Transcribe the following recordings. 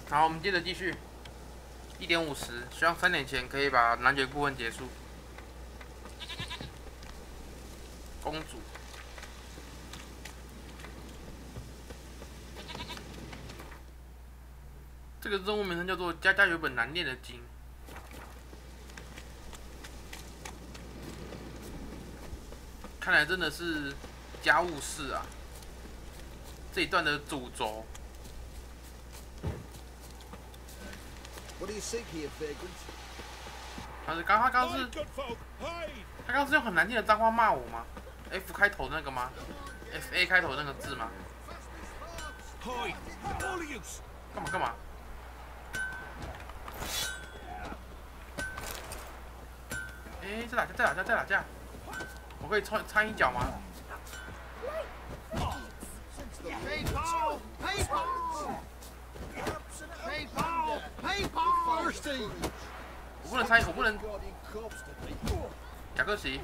好，我们接着继续。1:50，希望3点前可以把男爵部分结束。公主。这个任务名称叫做“家家有本难念的经”。看来真的是家务事啊，这一段的主轴。他刚刚是用很难听的脏话骂我吗 ？F 开头那个吗 ？FA 开头那个字吗？干嘛？哎，在打架！我可以掺一脚吗？我不能参与，我不能。贾克西。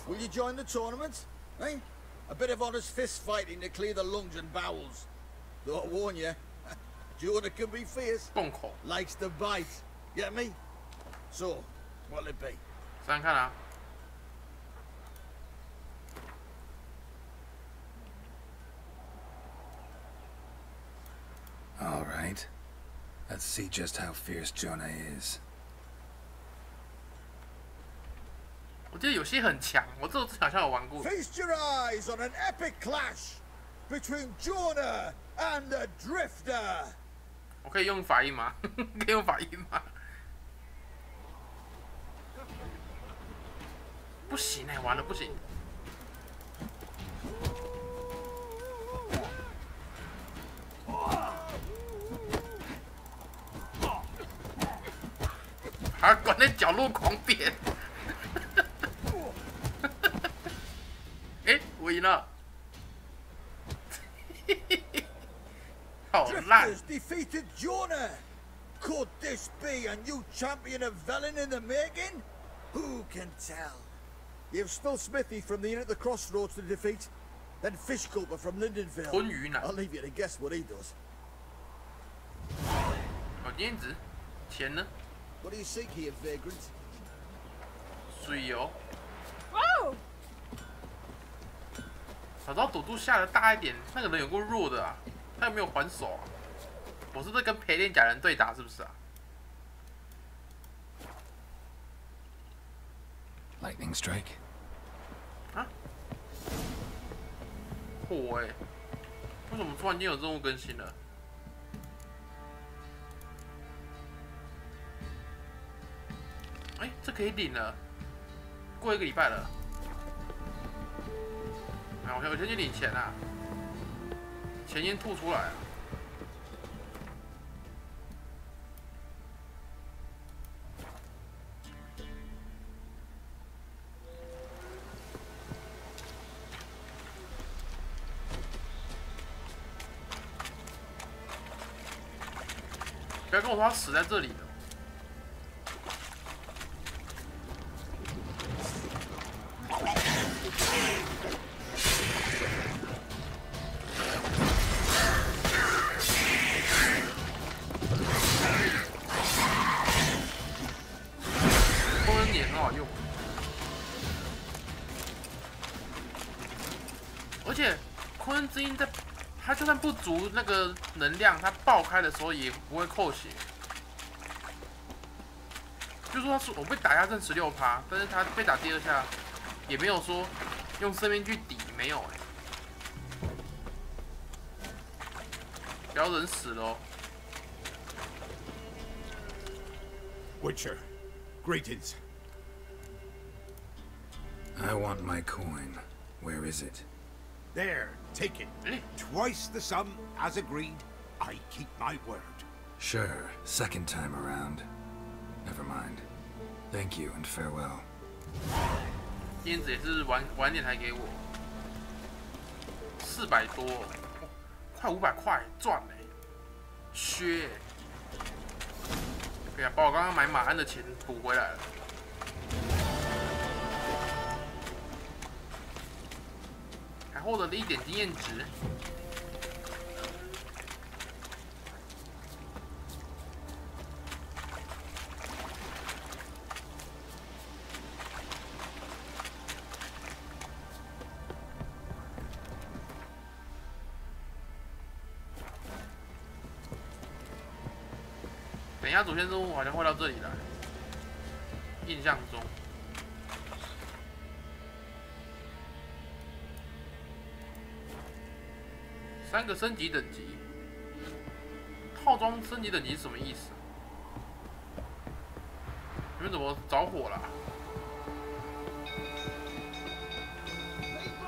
Will you join the tournament? Eh? A bit of honest fist fighting to clear the lungs and bowels. Though I warn you, Jonah can be fierce. Likes to bite. Get me? So, what'll it be? 想想看啊。All right. Let's see just how fierce Jonah is. 我记得有些很强，我这好像有玩过。 Feast your eyes on an epic clash between Jonah and the Drifter. 我可以用法音吗？可以用法音吗？不行哎，完了不行。还关在角落狂扁。哎，我赢了。好烂。 Drifters defeated Jonah. Could this be a new champion of Velen in the making? Who can tell? You've still Smithy from the Inn at the Crossroads to defeat, then Fishculper from Lindenville. I'll leave you to guess what he does. 好兼职，钱呢？ What do you seek here, Vagrant? 水哦。哦。早知道赌注下的大一点，那个人有够弱的啊，他有没有还手啊？我是在跟陪练假人对打，是不是啊？ Lightning strike. 啊？火哎！为什么突然间有任务更新了？哎，这可以领了，过1个礼拜了。啊，我先去领钱啊，钱先吐出来啊。 不要跟我说他死在这里了。空人也很好用，而且空人之音在。 他就算不足那个能量，他爆开的时候也不会扣血。就说我被打压剩16%，但是他被打第2下也没有说用生命去抵，没有哎、欸。不要人死了哦。Witcher, greetings. I want my coin. Where is it? There, take it. Twice the sum, as agreed. I keep my word. Sure, second time around. Never mind. Thank you and farewell. 钉子也是晚点才给我，400多、哦，快500块赚嘞，削。对啊，把我刚刚买马鞍的钱补回来了。获得了1点经验值。等一下，主线任务好像会到这里来，印象中。3个升级等级，套装升级等级是什么意思？你们怎么着火了？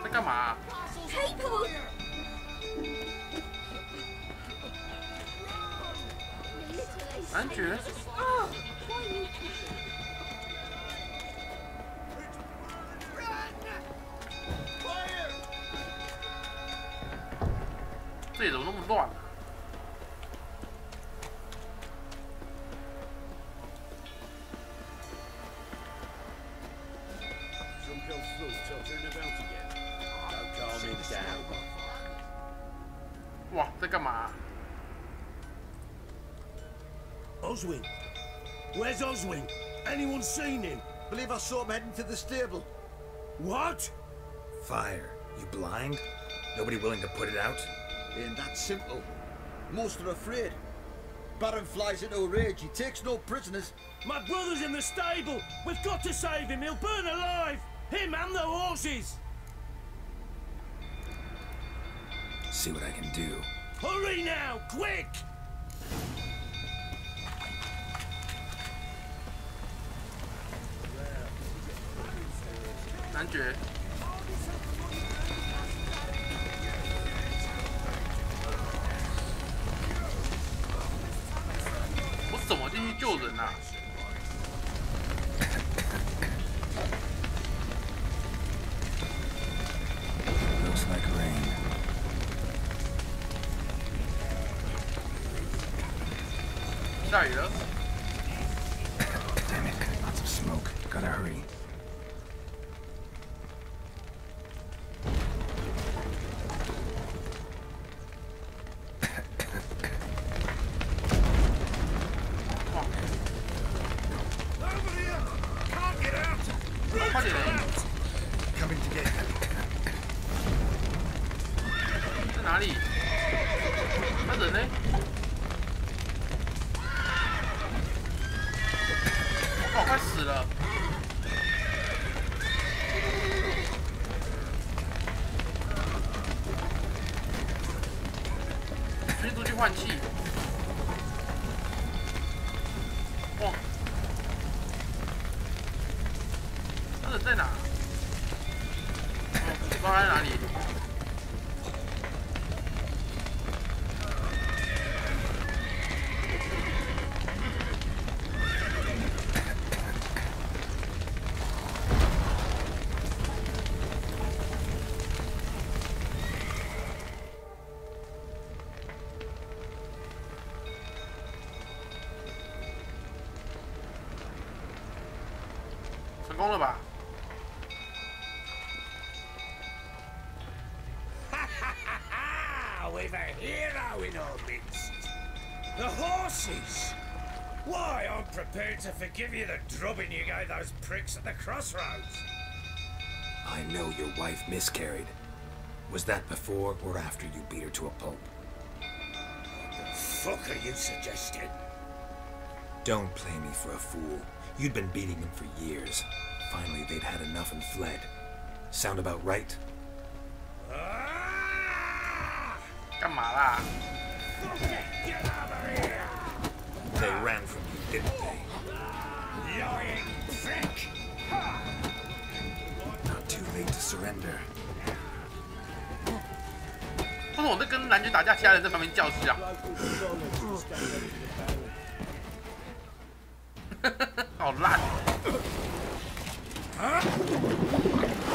在干嘛？ 男爵。这里怎么那么乱啊？ 哇，在干嘛啊？ Oswin? Where's Oswin? Anyone seen him? Believe I saw him heading to the stable. What? Fire. You blind? Nobody willing to put it out? Ain't that simple. Most are afraid. Baron flies into a rage. He takes no prisoners. My brother's in the stable. We've got to save him. He'll burn alive. Him and the horses. See what I can do. Hurry now, quick! 男爵。我怎么进去救人啊？ Looks like rain.下雨了。 Damn it. Lots of smoke. Gotta hurry. 快点！ Coming to get you. 在哪里？那人呢？我靠，快死了！先出去换气。哇！那人在哪？不知道他在哪里。 成功了吧？ We've a hero in our midst. The horses! Why, I'm prepared to forgive you the drubbing you gave those pricks at the crossroads. I know your wife miscarried. Was that before or after you beat her to a pulp? What the fuck are you suggesting? Don't play me for a fool. You'd been beating them for years. Finally, they'd had enough and fled. Sound about right? 干嘛啦？ Get over here! They ran from you, didn't they? Lying prick! Not too late to surrender. 为什么我在跟男爵打架，其他人在旁边叫嚣？好烂！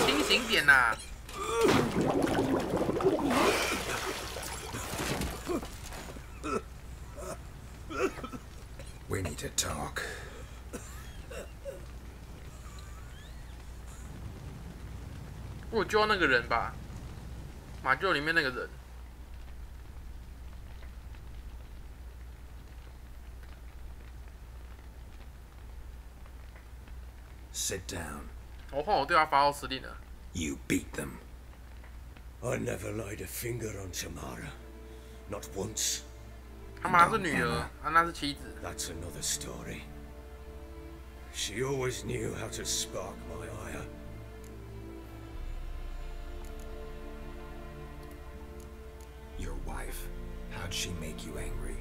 清醒点呐！ We need to talk. 我救到那个人吧。马厩里面那个人。Sit down. 我换我对他发号施令了。You beat them. I never laid a finger on Tamara. Not once. 他妈是女儿，那是妻子。That's another story. She always knew how to spark my ire. Your wife. How'd she make you angry?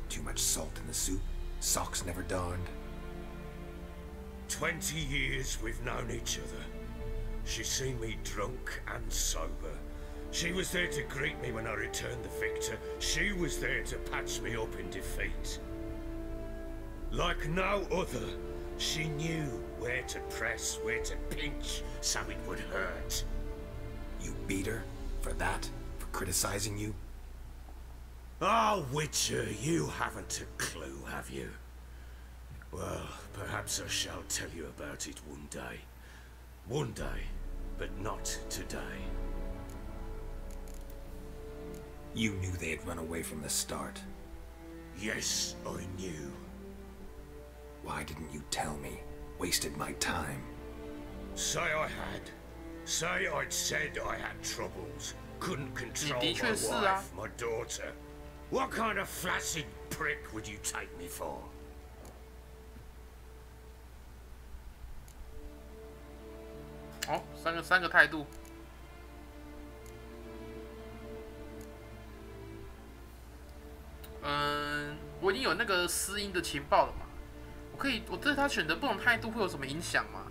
Too much salt in the soup? Socks never darned? 20 years we've known each other. She's seen me drunk and sober. She was there to greet me when I returned the victor. She was there to patch me up in defeat. Like no other, she knew where to press, where to pinch, so it would hurt. You beat her? For that? For criticizing you? Oh, Witcher, you haven't a clue, have you? Well, perhaps I shall tell you about it one day. One day, but not today. You knew they had run away from the start. Yes, I knew. Why didn't you tell me? Wasted my time. Say I had. Say I'd said I had troubles. Couldn't control my wife, my daughter. What kind of flaccid prick would you take me for? 哦，三个态度。我已经有那个私音的情报了嘛？我对他选择不同态度会有什么影响吗？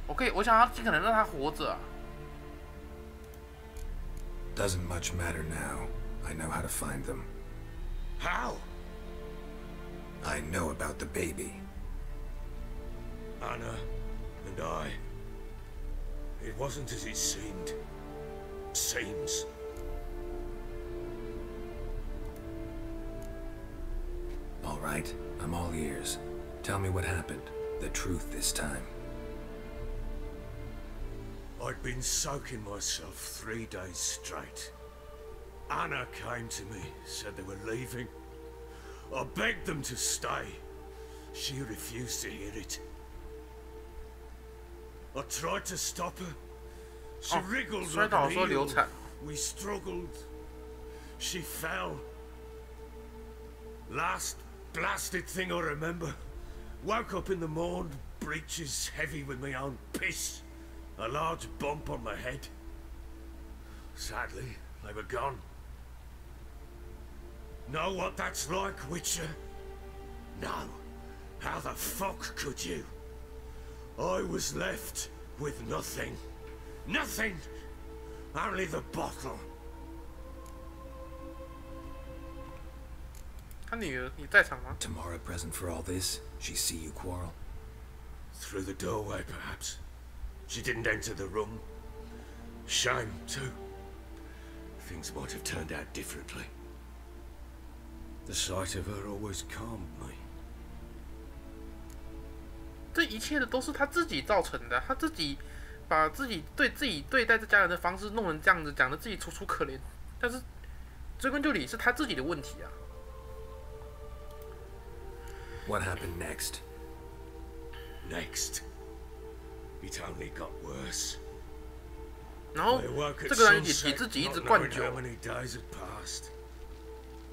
我想要尽可能让他活着啊。Doesn't much matter now. I know how to find them. How? I know about the baby. Anna and I. It wasn't as it seemed. Seems. All right, I'm all ears. Tell me what happened. The truth this time. I'd been soaking myself 3 days straight. Anna came to me, said they were leaving. I begged them to stay. She refused to hear it. I tried to stop her. She wriggled like an eel. We struggled. She fell. Last blasted thing I remember. Woke up in the morn, breeches heavy with my own piss. A large bump on my head. Sadly, they were gone. Know what that's like, Witcher? No. How the fuck could you? I was left with nothing. Nothing! Only the bottle. 他女儿，你在场吗？ Tamara present for all this? She see you quarrel? Through the doorway, perhaps. She didn't enter the room. Shame, too. Things might have turned out differently. The sight of her always calmed me. 这一切的都是他自己造成的，他自己把自己对待这家人的方式弄成这样子，讲的自己楚楚可怜。但是追根究底是他自己的问题啊。What happened next? Next, it only got worse. 然后 I woke at 这个人也 sunset, 自己一直 not 灌 knowing 酒 how，many days had passed.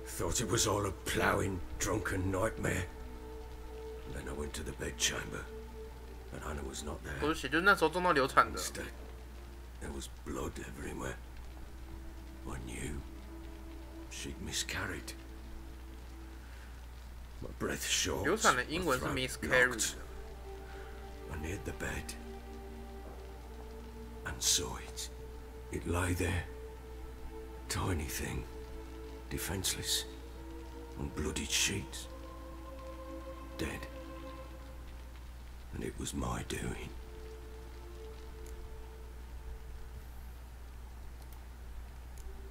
Thought it was all a ploughing, drunken nightmare. And then I went to the bedchamber, and Anna was not there. 都是血，就是那时候撞到流产的。 Instead, there was blood everywhere. I knew she'd miscarried. My breath short. 流产的英文是 my throat miscarried locked. I neared the bed and saw it. It lay there, tiny thing, defenseless, on bloodied sheets, dead. And it was my doing.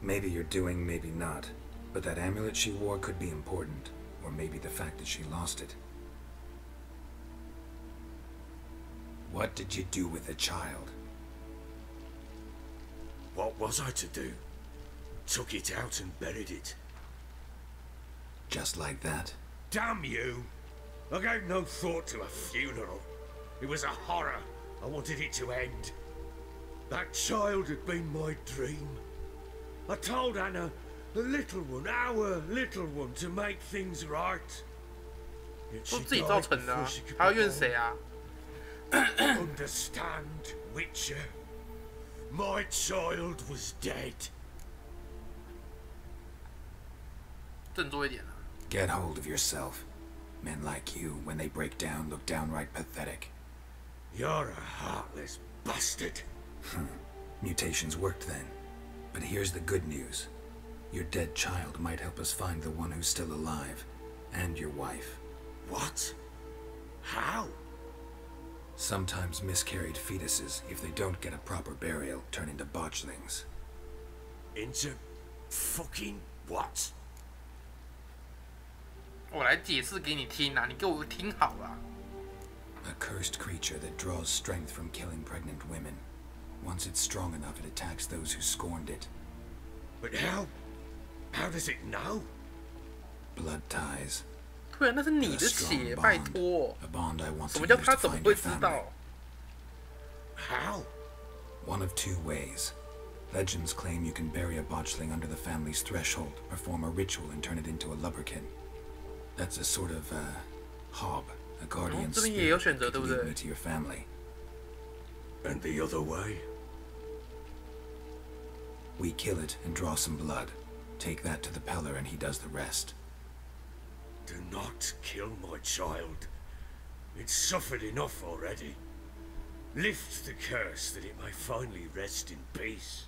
Maybe you're doing, maybe not. But that amulet she wore could be important. Or maybe the fact that she lost it. What did you do with the child? What was I to do? Took it out and buried it. Just like that? Damn you! I gave no thought to a funeral. It was a horror. I wanted it to end. That child had been my dream. I told Anna, the little one, our little one, to make things right. Yet 都 she 自己造 died 成的、啊 before she，could 还要 be 怨 born. 谁啊？ Understand, Witcher. My child was dead. 振作一点啊！ Get hold of yourself. Men like you, when they break down, look downright pathetic. You're a heartless bastard. Mutations worked then. But here's the good news. Your dead child might help us find the one who's still alive. And your wife. What? How? Sometimes miscarried fetuses, if they don't get a proper burial, turn into botchlings. Into fucking what? 我来解释给你听啊，你给我听好了。 A cursed creature that draws strength from killing pregnant women. Once it's strong enough, it attacks those who scorned it. But how? How does it know? Blood ties. 对啊，那是你 A 的 strong 血，拜 bond. 托。 A bond I want 什 to 么叫 use 他 to 怎么 find 会 your 知 family. 道？ How? One of two ways. Legends claim you can bury a botchling under the family's threshold, perform a ritual, and turn it into a lubberkin. That's a sort of, hob, a guardian 这边也有 spirit 选择， that 对 could 不 lead 对 me？ to your family. And the other way? We kill it and draw some blood. Take that to the Peller and he does the rest. Do not kill my child. It's suffered enough already. Lift the curse that it may finally rest in peace.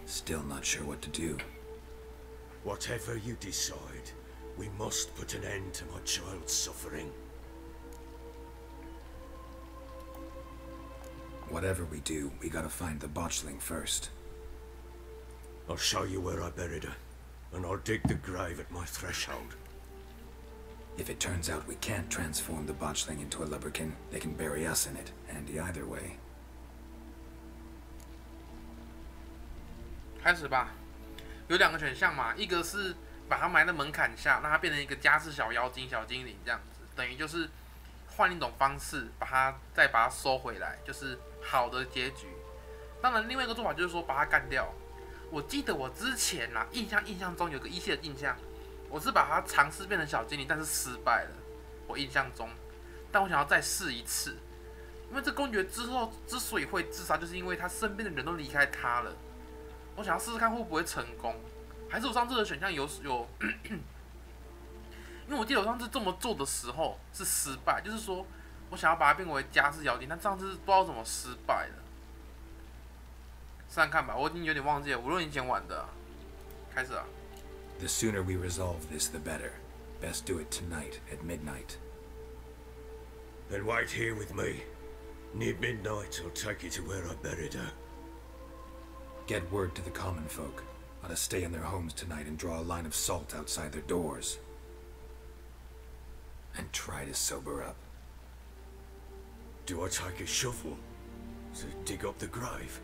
Still not sure what to do. Whatever you decide, we must put an end to my child's suffering. Whatever we do, we gotta find the botchling first. I'll show you where I buried her, and I'll dig the grave at my threshold. If it turns out we can't transform the botchling into a lubberkin, they can bury us in it, handy either way. 开始吧。有两个选项嘛，一个是把它埋在门槛下，让它变成一个家世小妖精、小精灵这样子，等于就是换一种方式把它收回来，就是好的结局。当然，另外一个做法就是说把它干掉。我记得我之前啦，印象中有个依稀的印象，我是把它尝试变成小精灵，但是失败了。我印象中，但我想要再试一次，因为这公爵之后之所以会自杀，就是因为他身边的人都离开他了。我想要试试看会不会成功，还是我上次的选项有，因为我记得我上次这么做的时候是失败，就是说我想要把它变为家世妖精，但上次不知道怎么失败了。试看看吧，我已经有点忘记了，5、6年前玩的啊。开始啊。 The sooner we resolve this, the better. Best do it tonight at midnight. Then wait here with me. Near midnight, I'll take you to where I buried her. Get word to the common folk. Ought to stay in their homes tonight and draw a line of salt outside their doors. And try to sober up. Do I take a shovel to dig up the grave?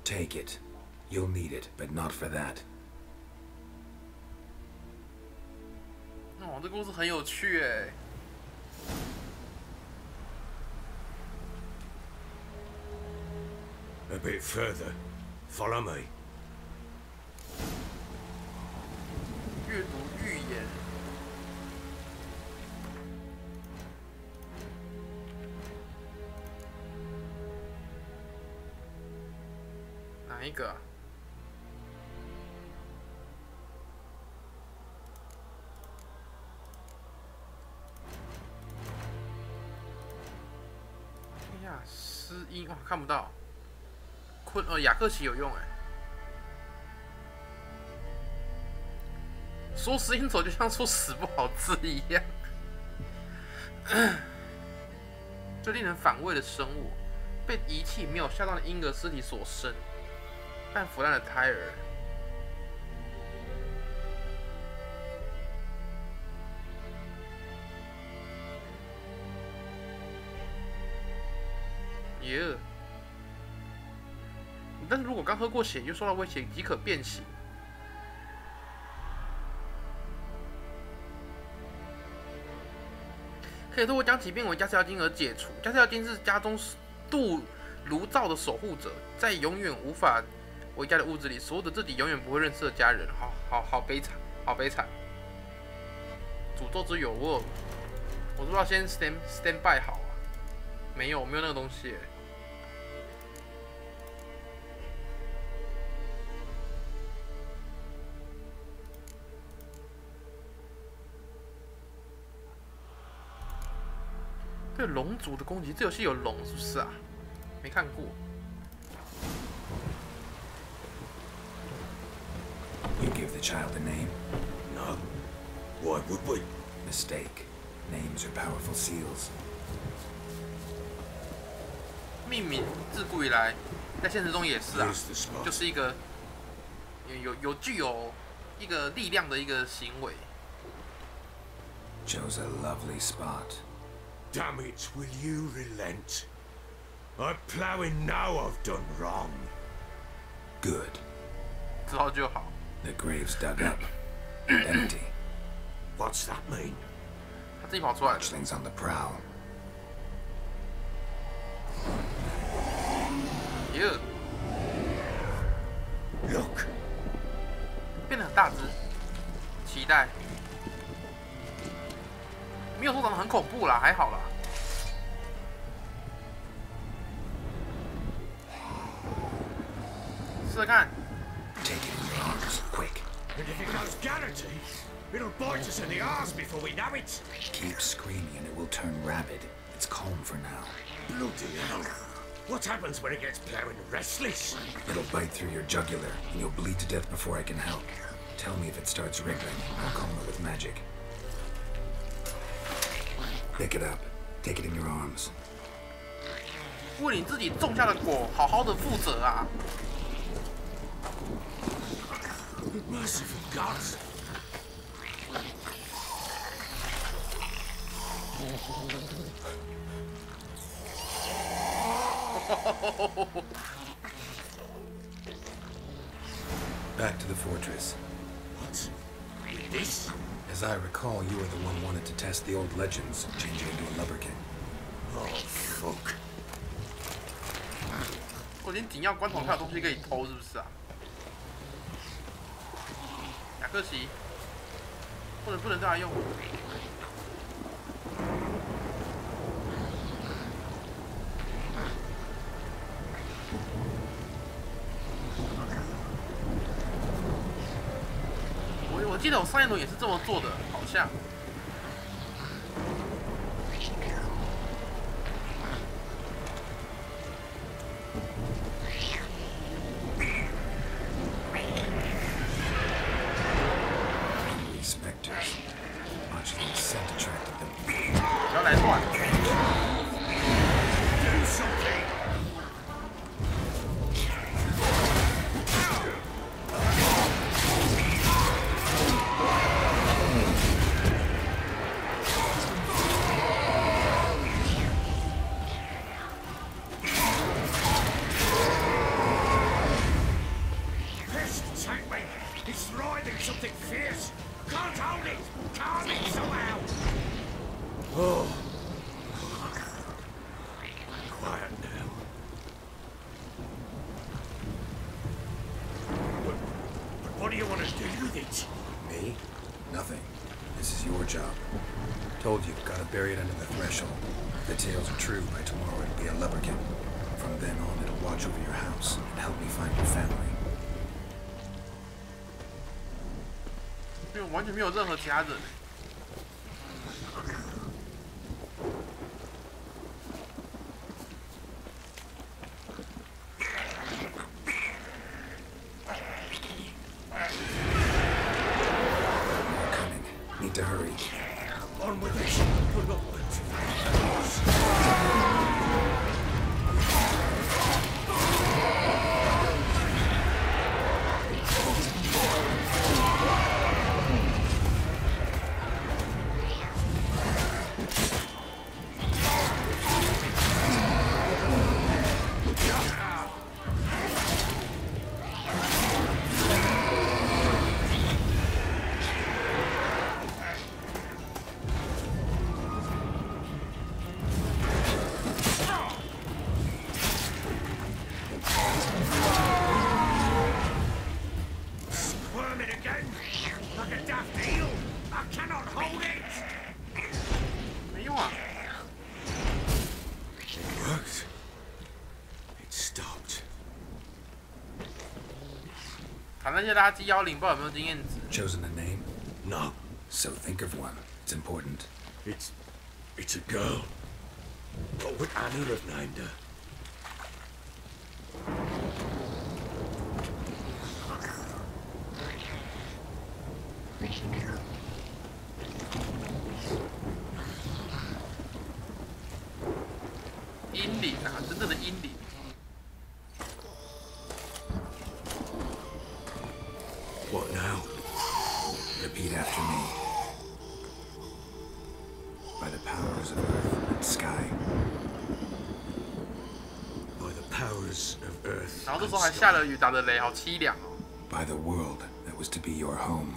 Take it. You'll need it, but not for that. 哦，这故事很有趣哎。 A bit further. Follow me. 阅读预言。哪一个啊？哎呀，失音哇，看不到。雅克奇有用哎。说失音走就像说死不好字一样。最令人反胃的生物，被遗弃没有下葬的婴儿尸体所生，半腐烂的胎儿。如果刚喝过血又受到威胁，即可变形。可以透过将其变为加斯妖精而解除。加斯妖精是家中镀炉灶的守护者，在永远无法为家的屋子里，所有的自己永远不会认识的家人。好悲惨，好悲惨。诅咒之有我是不是要先 stand by 好啊？没有那个东西。对龙族的攻击，这游戏有龙是不是啊？没看过。You give the child a name? No. Why would we? Mistake. Names are powerful seals. 命名自古以来，在现实中也是啊， Here's the spot. 就是一个具有一个力量的一个行为。 Chose a lovely spot. Damn it, will you relent? I ploughing now I've done wrong. Good. 知道就好。 The grave's dug up and empty. What's that mean? 他自己跑出来的。 Watchlings on the prowl. 耶， Look. 变得很大只，期待。没有说长得很恐怖啦，还好啦。试试看。 Take it in your arms, quick. And if it goes Garrity, it'll bite us in the arse before we know it. Keep screaming and it will turn rabid. It's calm for now. Bloody hell. What happens when it gets ploughing restless? It'll bite through your jugular and you'll bleed to death before I can help. Tell me if it starts wriggling. I'll calm it with magic. Pick it up. Take it in your arms. 为你自己种下的果，好好的负责啊！ Merciful gods. Back to the fortress. What? With this? As I recall, you were the one wanted to test the old legends, changing into a lubberkin. Oh, fuck. 我连紧要关头还有东西可以偷，是不是啊？雅克奇，不能对他用。我记得我上一轮也是这么做的，好像。 不要来乱！ Do something! Pest, take me! It's writhing something fierce! Can't hold it! Calm it somehow! Oh. Quiet now. But what do you want to do with it? Me? Nothing. This is your job. Told you, gotta bury it under the threshold. If the tales are true, by tomorrow it'll be a lubberkin. From then on, it'll watch over your house and help me find your family. 因为完全没有任何其他人。 Need to hurry. On with it! But not 那些垃圾妖灵，不知道有没有经验值。Chosen a name? No, So think of one. It's important. it's a girl. What would Anna have named her?阴灵啊，真正的阴灵。What now? Repeat after me. By the powers of earth and sky. By the powers of earth 然后这 and 时候还 sky. 下了雨，打了雷，好凄凉哦。 By the world that was to be your home.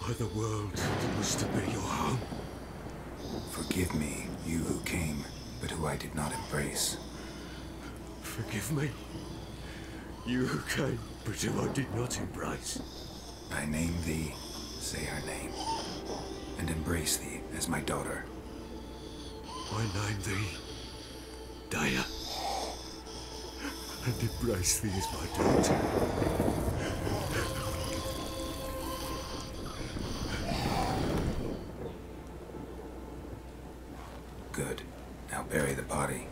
By the world that was to be your home. Forgive me, you who came, but who I did not embrace. Forgive me. You who came, but who I did not embrace. I name thee, say her name, and embrace thee as my daughter. I name thee Daya, and embrace thee as my daughter. Good. Now bury the body.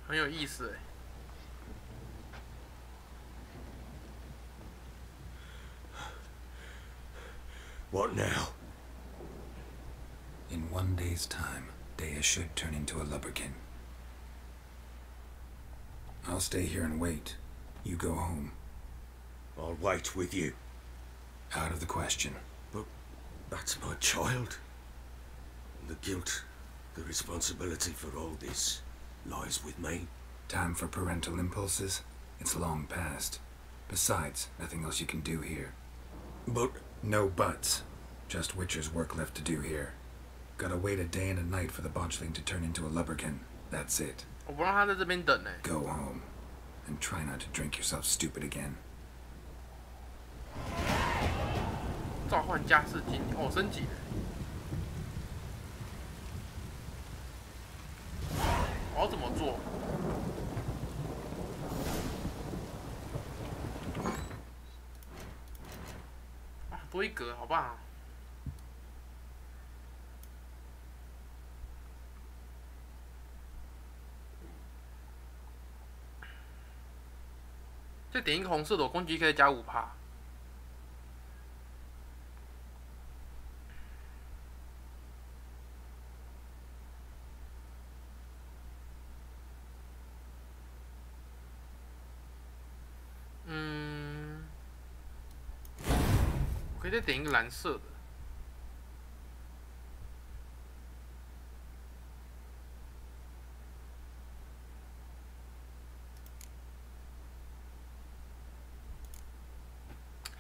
“很有意思哎。” What now? In 1 day's time, Dea should turn into a lubberkin. I'll stay here and wait. You go home. I'll wait with you. Out of the question. But that's my child. The guilt, the responsibility for all this lies with me. Time for parental impulses? It's long past. Besides, nothing else you can do here. But No buts. Just Witcher's work left to do here. Gotta wait a day and a night for the botchling to turn into a lubberkin. That's it. 我不让他在这边等哎。 Go home. And try not to drink yourself stupid again. 召唤加士金哦，升级了。我要怎么做？啊，多一格，好不好？再点一个红色的，我攻击可以加5%。我可以再点一个蓝色的。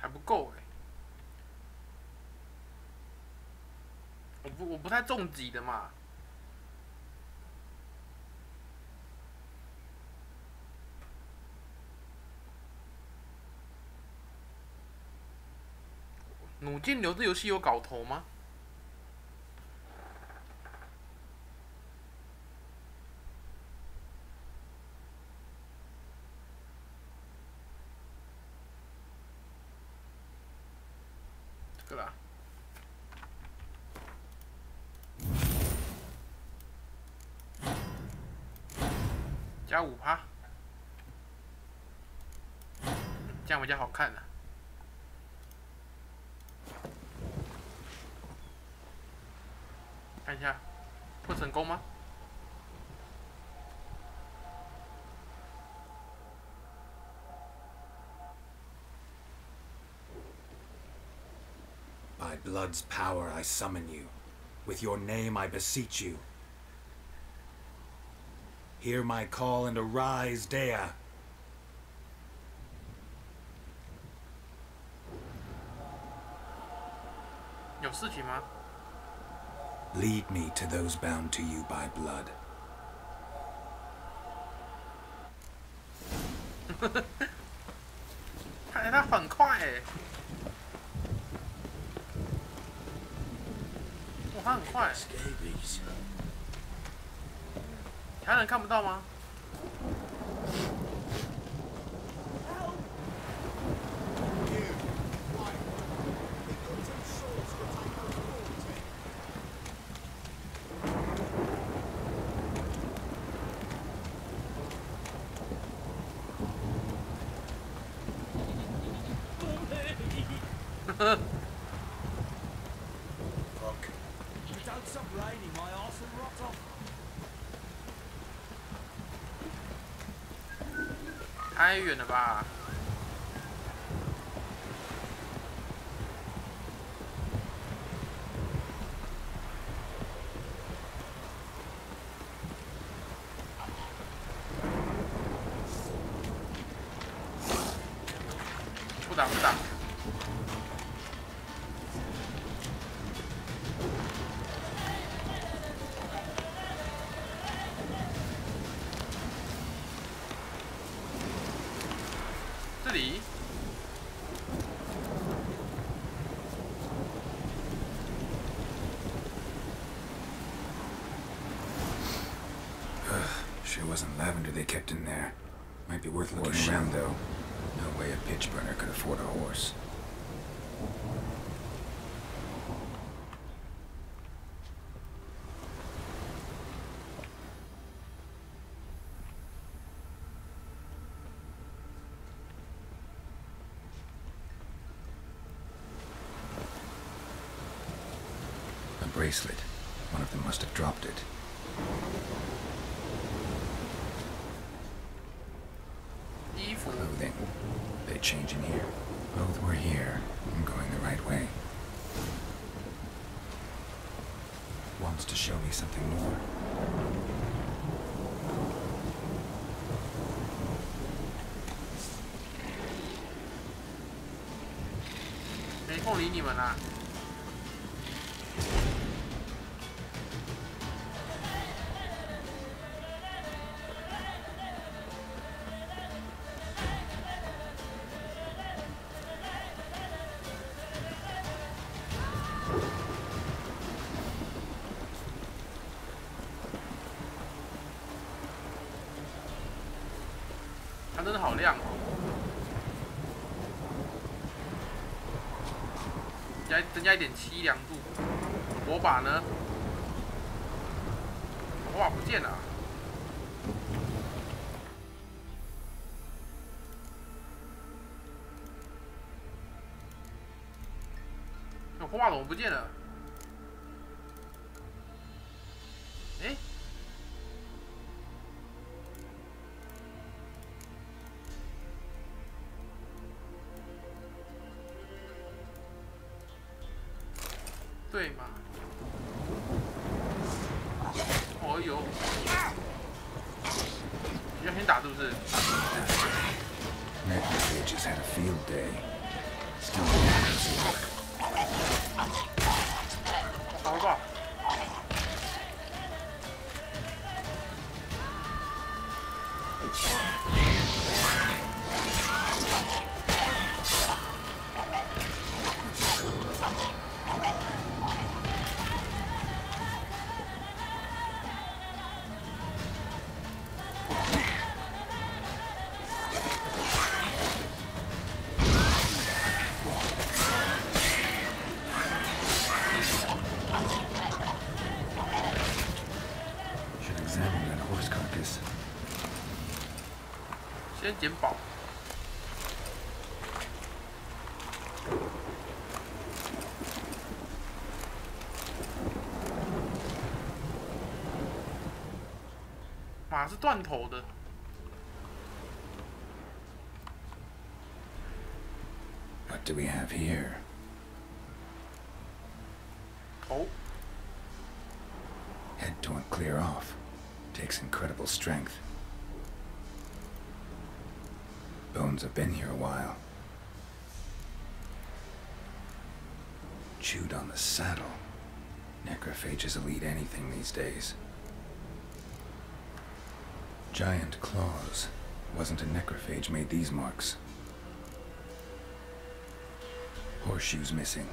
还不够哎，我不太重击的嘛。弩箭流这游戏有搞头吗？这个啦，加5%，这样比较好看啊。看一下，会成功吗？ By blood's power I summon you. With your name I beseech you. Hear my call and arise, Dea. 有事情吗？ Lead me to those bound to you by blood. 他很快哎，哇，他很快，其他人看不到吗？Fuck. If it don't stop raining, my arse will rot off. 太远了吧？不打不打。这里。Sure wasn't lavender they kept in there. Might be worth looking around, though. No way a pitch burner could afford a horse. A bracelet. One of them must have dropped it. Clothing. They change in here. Both were here. I'm going the right way. Wants to show me something more. 没空理你们啦。它真的好亮哦！增加一点凄凉度。火把呢？火把不见了。火把怎么不见了？哎？对嘛？哦呦！你要先打是不是？ Necrophages had a field day. Still 打不爆。先捡宝。马是断头的。What do we have here? 头。 Head torn clear off. Takes incredible strength. Bones have been here a while. Chewed on the saddle. Necrophages will eat anything these days. Giant claws. Wasn't a necrophage made these marks. Horseshoes missing.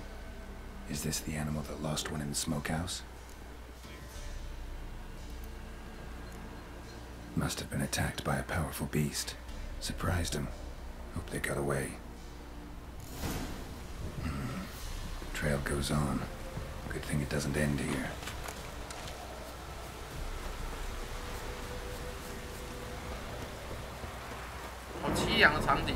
Is this the animal that lost one in the smokehouse? Must have been attacked by a powerful beast. Surprised him. Hope they got away. Trail goes on. Good thing it doesn't end here. 好凄凉的场景。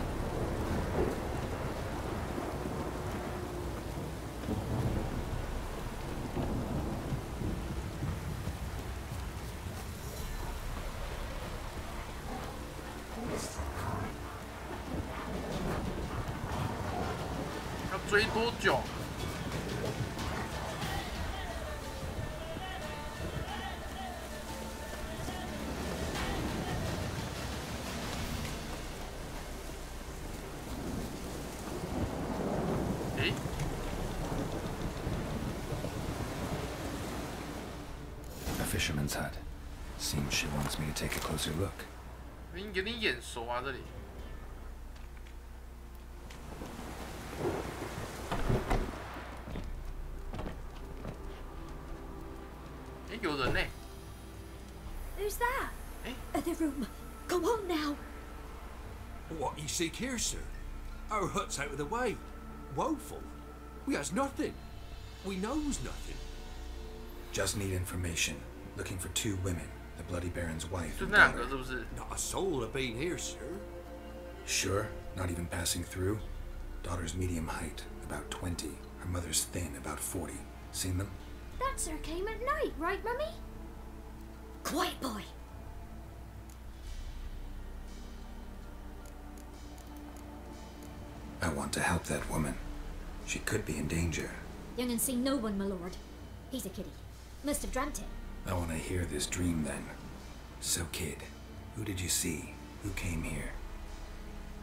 要追多久？ A fisherman's hut. Seems she wants me to take a closer look. 有点眼熟啊，这里。哎，有人呢。 Who's that? Eh? The room. Come on now. What you seek here, sir? Our hut's out of the way. Woeful. We has nothing. We knows nothing. Just need information. Looking for 2 women. The Bloody Baron's wife 就 and 那两个 daughter. 是不是？ Not a soul have been here, sir. Sure? Not even passing through? Daughter's medium height, about 20. Her mother's thin, about 40. Seen them? That sir came at night, right, Mummy? Quiet, boy. I want to help that woman. She could be in danger. Young and seen no one, my lord. He's a kiddie. Must have dreamt it. I want to hear this dream then. So, kid, who did you see? Who came here?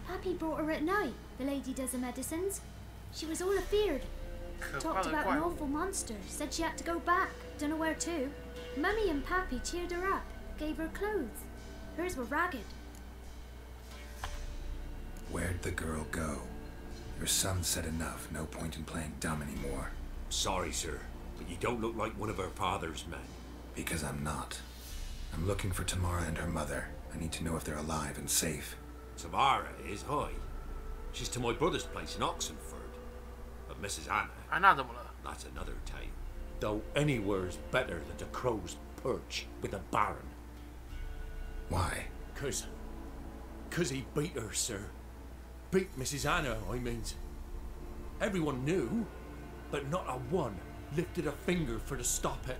Pappy brought her at night. The lady does the medicines. She was all afeared. 可怕 Talked 的 about 怪 an 物。 awful monster. Said she had to go back. Don't know where to. Mummy and Pappy cheered her up. Gave her clothes. Hers were ragged. Where'd the girl go? Your son said enough. No point in playing dumb anymore. Sorry, sir, but you don't look like one of her father's men. Because I'm not. I'm looking for Tamara and her mother. I need to know if they're alive and safe. Tamara is high. She's to my brother's place in Oxenford. But Mrs. Anna, 安娜怎么了？ that's another tale. Though anywhere's better than the Crow's Perch with the Baron. Why? Cause he beat her, sir. Beat Mrs. Anna, I means. Everyone knew, but not a one lifted a finger for to stop it.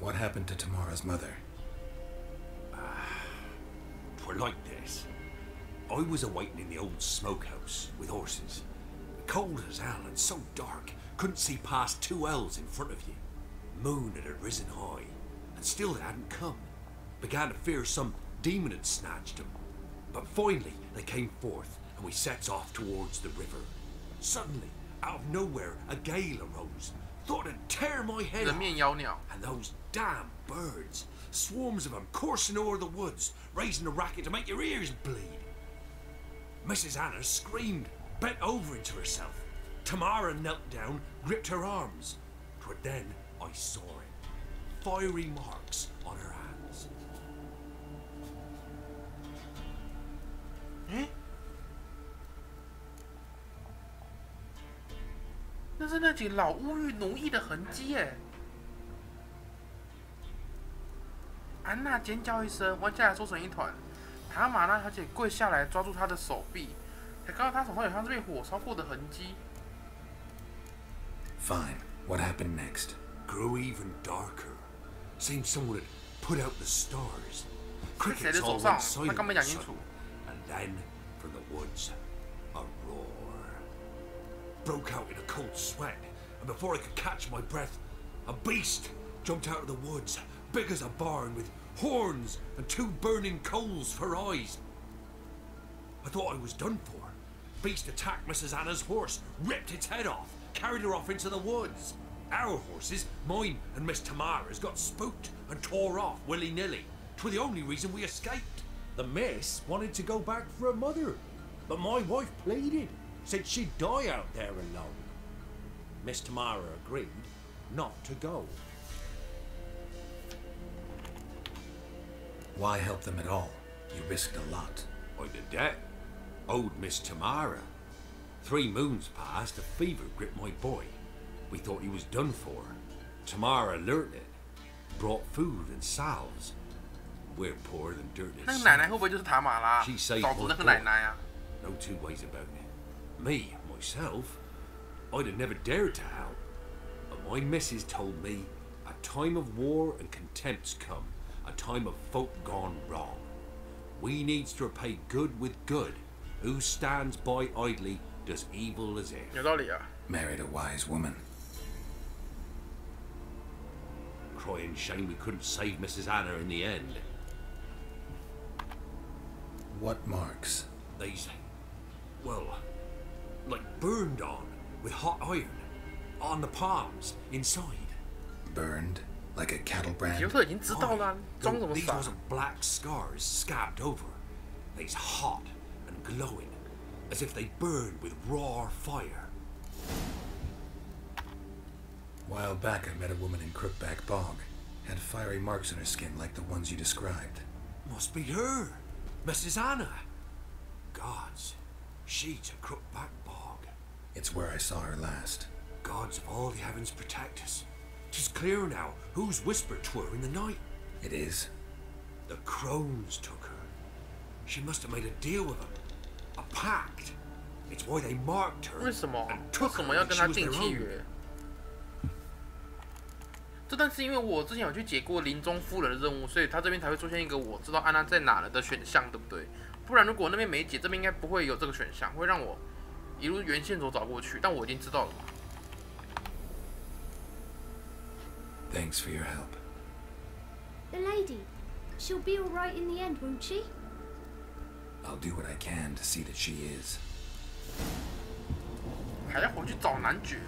What happened to Tamara's mother? 'Twere like this. I was awaiting in the old smokehouse with horses. Cold as hell and so dark, couldn't see past 2 ells in front of you. Moon had risen high, and still they hadn't come. Began to fear some demon had snatched them. But finally they came forth, and we sets off towards the river. Suddenly, out of nowhere, a gale arose. Thought it'd tear my head 人 off. 面妖鸟。 And those damn birds, swarms of them coursing over the woods, raising a racket to make your ears bleed. Mrs. Anna screamed, bent over into herself. Tamara knelt down, gripped her arms. 'Twere then I saw it. Fiery marks on her hands. 哎，那是那几老巫女奴役的痕迹耶！安娜尖叫一声，弯下来缩成一团。塔玛娜小姐跪下来抓住她的手臂，才看到她手上有像是被火烧过的痕迹。 Fine. What happened next? Grew even darker. Seemed someone had put out the stars. 在谁的 Crickets all 手上 went？silent 他刚没讲清 sudden. 楚。 And then, from the woods, a roar. Broke out in a cold sweat, and before I could catch my breath, a beast jumped out of the woods, big as a barn, with horns and 2 burning coals for eyes. I thought I was done for. Beast attacked Mrs. Anna's horse, ripped its head off, carried her off into the woods. Our horses, mine and Miss Tamara's, got spooked and tore off willy-nilly. 'Twere the only reason we escaped. The miss wanted to go back for her mother, but my wife pleaded, said she'd die out there alone. Miss Tamara agreed not to go. Why help them at all? You risked a lot. I did that. Owed Miss Tamara. 3 moons passed, a fever gripped my boy. We thought he was done for. Tamara learnt it. Brought food and salves. We're poorer than dirt 那个 itself. 奶奶会不会就是塔玛拉 She saved 找出 my 那个 boy. 奶奶啊？ No two ways about it. Me, myself, I'd have never dared to help. But my missus told me a time of war and contempt's come. A time of folk gone wrong. We needs to repay good with good. Who stands by idly does evil as if. 有道理啊。 Married a wise woman. Crying shame we couldn't save Mrs. Anna in the end. What marks? These, well, like burned on with hot iron. On the palms, inside. Burned? Like a cattle 杰 brand? 克已经知道了啊，装什么 These 傻？ wasn't black scars scabbed over. They's hot and glowing, as if they burned with raw fire. While back, I met a woman in Crookback Bog. Had fiery marks on her skin like the ones you described. Must be her, Mrs. Anna. Gods, she's a Crookback Bog. It's where I saw her last. Gods of all the heavens protect us. 'Tis clear now whose whisper 'twere in the night. It is? The crones took her. She must have made a deal with them. A pact. It's why they marked her 为什么？ and 为 took 什 her 么要 when 跟 she 他 was 定 their 契 own. 约？这但是因为我之前有去解过林中夫人的任务，所以他这边才会出现一个我知道安娜在哪了的选项，对不对？不然如果那边没解，这边应该不会有这个选项，会让我一路原线索找过去。但我已经知道了嘛。 Thanks for your help. The lady. She'll be all right in the end, won't she? I'll do what I can to see that she is. 还要回去找男爵。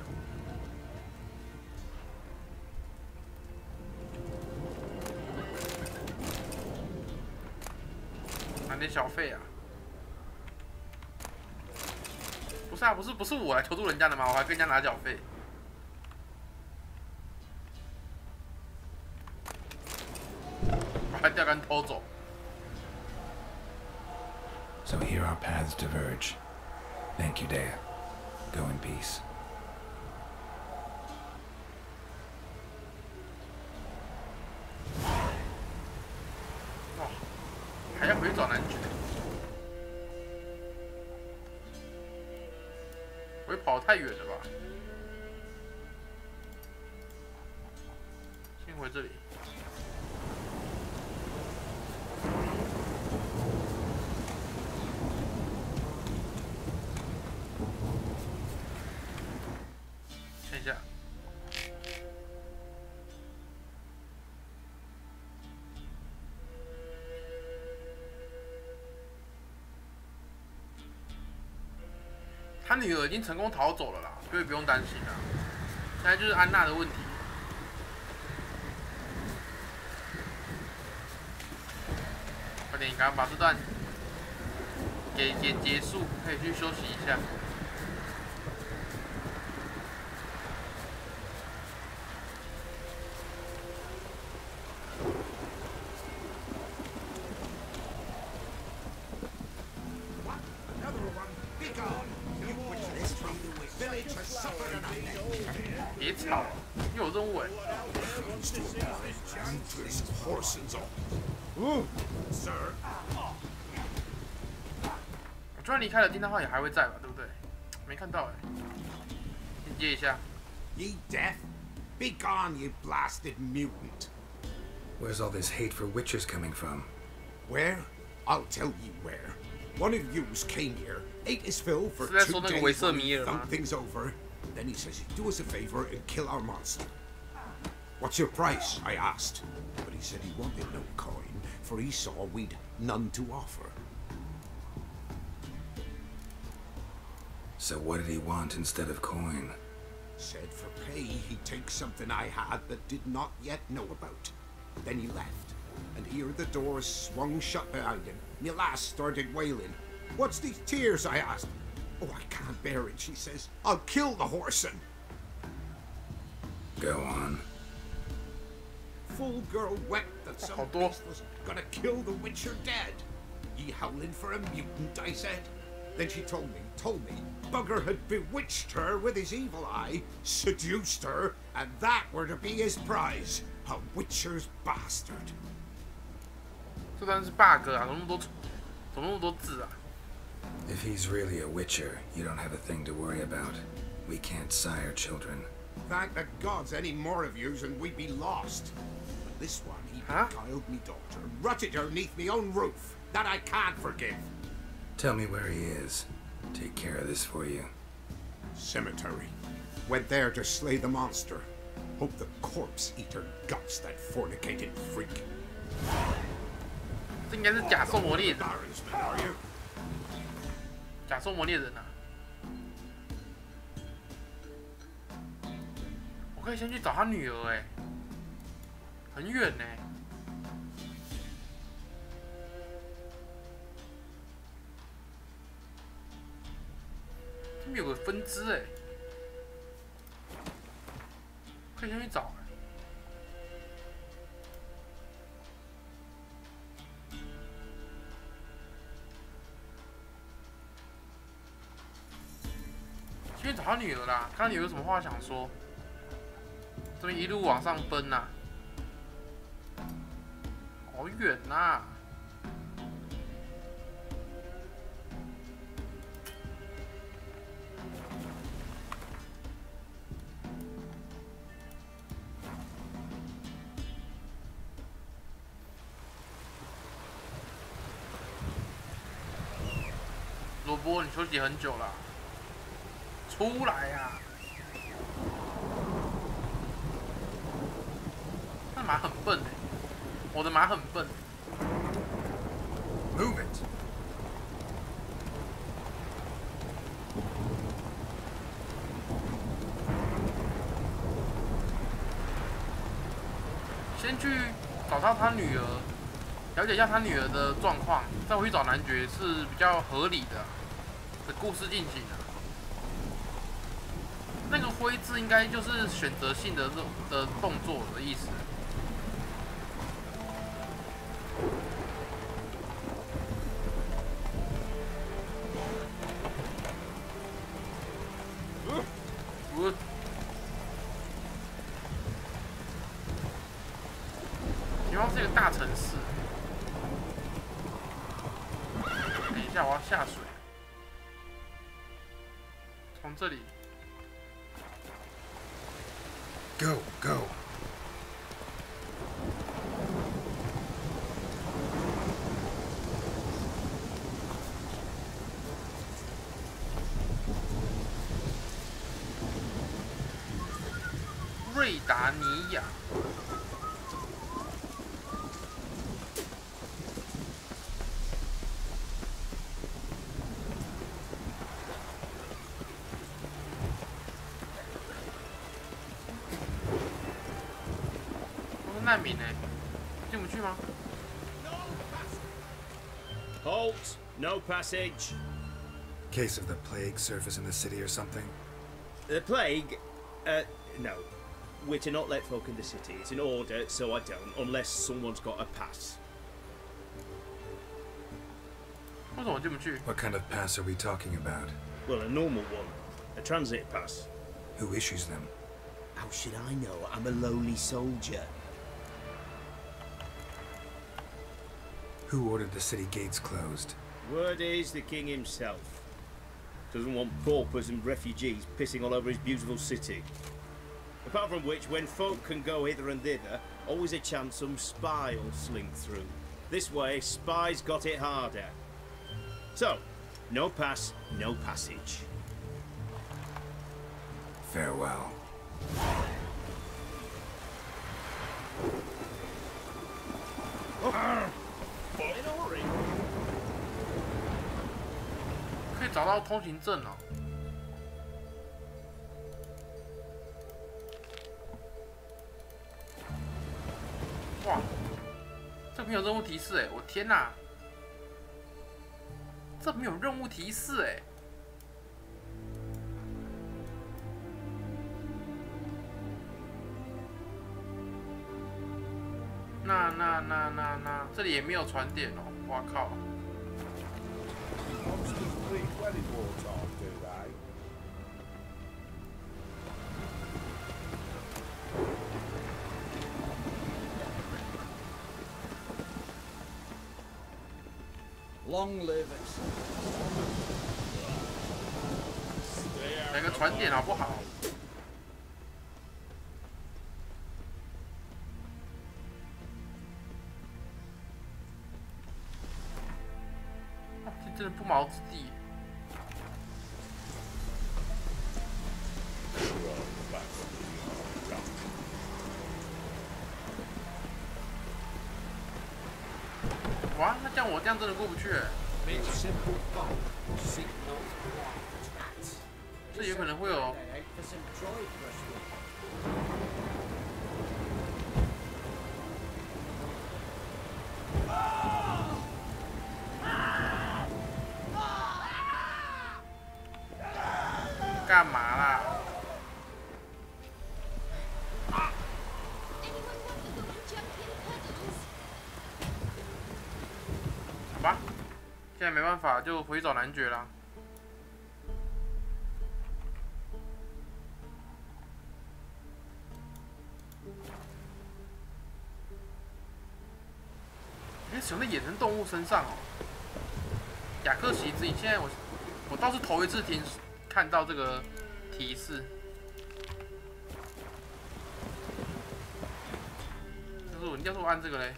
拿点小费啊！不是啊，不是我来求助人家的吗？我还跟人家拿小费。我还钓竿偷走。 So here our paths diverge. Thank you, Dea. Go in peace. 哦，还要回去找男爵。我会跑太远了吧？先回这里。 看一下，他女儿已经成功逃走了啦，所以不用担心啦。现在就是安娜的问题。快点，赶快把这段给结束，可以去休息一下。 别吵，又有任务哎。 Sir. 我突然离开了，丁大号也还会在吧？对不对？没看到哎。先接一下。 Ye deaf? Be gone, you blasted mutant. Where's all this hate for witchers coming from? Where? I'll tell you where. One of yous came here, ate his fill for 是在 2 说那个 days 维瑟 while 米 he 尔吗？ thunk things over. Then he says he'd do us a favor and kill our monster. What's your price? I asked. But he said he wanted no coin, for he saw we'd none to offer. So what did he want instead of coin? Said for pay he'd take something I had that did not yet know about. Then he left. and here the doors swung shut behind him. My lass started wailing. What's these tears? I asked. Oh, I can't bear it, she says. I'll kill the whoreson. Go on. Full girl wept that some beast was gonna kill the Witcher dead. Ye howling for a mutant, I said. Then she told me, bugger had bewitched her with his evil eye, seduced her, and that were to be his prize. A Witcher's bastard. 这当然是 bug 啊，怎么那么多字啊？ If he's really a Witcher, you don't have a thing to worry about. We can't sire children. Thank the gods any more of yous and we'd be lost. But this one, he beguiled me daughter, rutted her neath me own roof. That I can't forgive. Tell me where he is. Take care of this for you. Cemetery. Went there to slay the monster. Hope the corpse eater guts that fornicated freak. 这应该是假兽魔猎人， Baron's men, are you? 假兽魔猎人啊！我可以先去找他女儿哎，很远呢。这边有个分支哎，可以先去找哎。 先找他女儿啦，看他女儿有什么话想说。这边一路往上奔呐、好远呐、罗伯，你休息很久了。 出来呀、啊！那马很笨哎，我的马很笨。Move it. 先去找到他女儿，了解一下他女儿的状况，再回去找男爵是比较合理的故事进行的。 那个挥字应该就是选择性的动作的意思。我前方是一个大城市。等一下，我要下水。从这里。 Go, go. "瑞达尼亚。难民呢？进不去吗？ Halt! No passage. Case of the plague surface in the city or something? The plague? No. We're to not let folk in the city. It's an order, so I don't, unless someone's got a pass. 为什么进不去？ What kind of pass are we talking about? Well, a normal one. A transit pass. Who issues them? How should I know? I'm a lowly soldier. Who ordered the city gates closed? Word is the king himself. Doesn't want paupers and refugees pissing all over his beautiful city. Apart from which, when folk can go hither and thither, always a chance some spy will slink through. This way, spies got it harder. So, no pass, no passage. Farewell. 可以找到通行证哦。哇，没有任务提示哎，我天哪！这没有任务提示哎。那，这里也没有传点哦！哇靠！ Long live it. 来个传点好不好？这真的不毛之地。哇，那这样我这样真的过不去哎。这有可能会有。干嘛啦？好吧，现在没办法，就回找男爵啦。使用在野生动物身上哦。雅克席之影，现在我倒是头一次看到这个提示。要是我按这个嘞，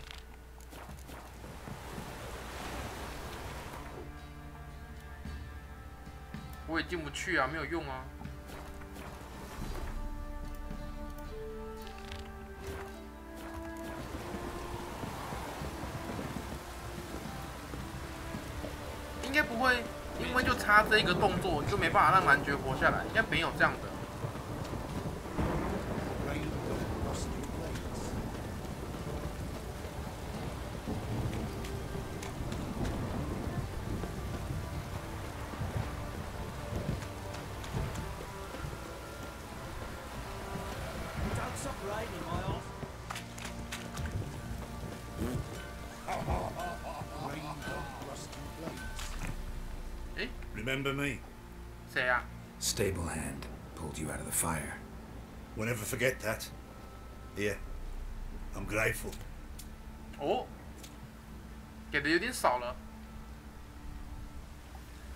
我也进不去啊，没有用啊。应该不会，因为就差这一个动作就没办法让男爵活下来，应该没有这样的。Remember me? 谁啊 Stable hand pulled you out of the fire. We'll never forget that. Here, I'm grateful. 哦，给的有点少了。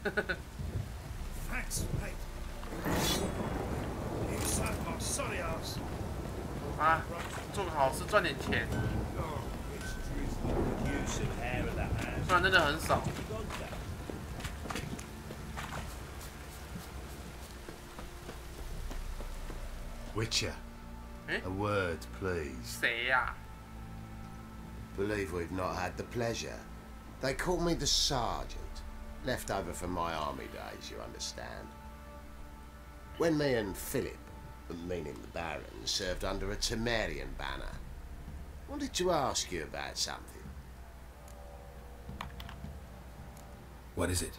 Thanks, mate. You saved my sorry ass. 啊，做个好事赚点钱，虽然真的很少。Witcher, a word, please. 谁呀？ Believe we've not had the pleasure. They call me the Sergeant. Left over from my army days, you understand. When me and Philip, meaning the Baron, served under a Temerian banner, wanted to ask you about something. What is it?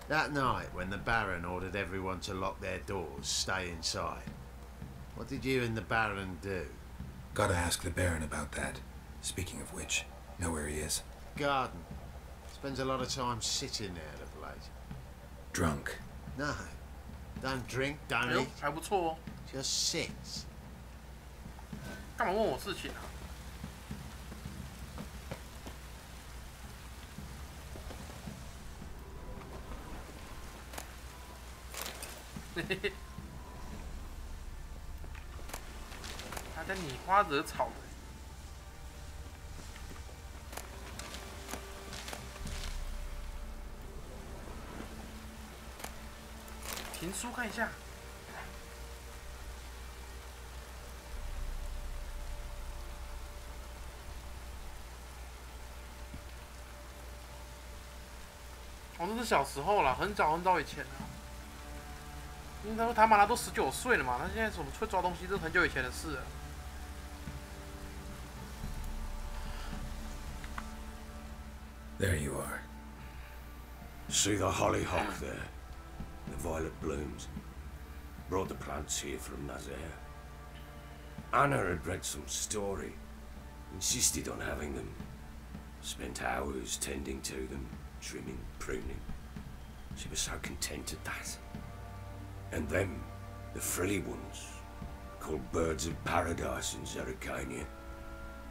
That night, when the Baron ordered everyone to lock their doors, stay inside, what did you and the Baron do? Gotta ask the Baron about that. Speaking of which, know where he is? Garden. Spends a lot of time sitting there of late. Drunk. No. Don't drink, don't 哎呦 eat. 还不错哦。 Just sits. 干嘛问我事情啊？嘿嘿嘿，他在拈花惹草的。评书看一下。哦，那是小时候了，很早很早以前了。因为他妈他都19岁了嘛，他现在怎么会抓东西，这是很久以前的事了。There you are. See the hollyhock there? The violet blooms. Brought the plants here from Nazaire. Anna had read some story. Insisted on having them. Spent hours tending to them, trimming, pruning. She was so content at that. And them, the frilly ones, called birds of paradise in Zerrikania.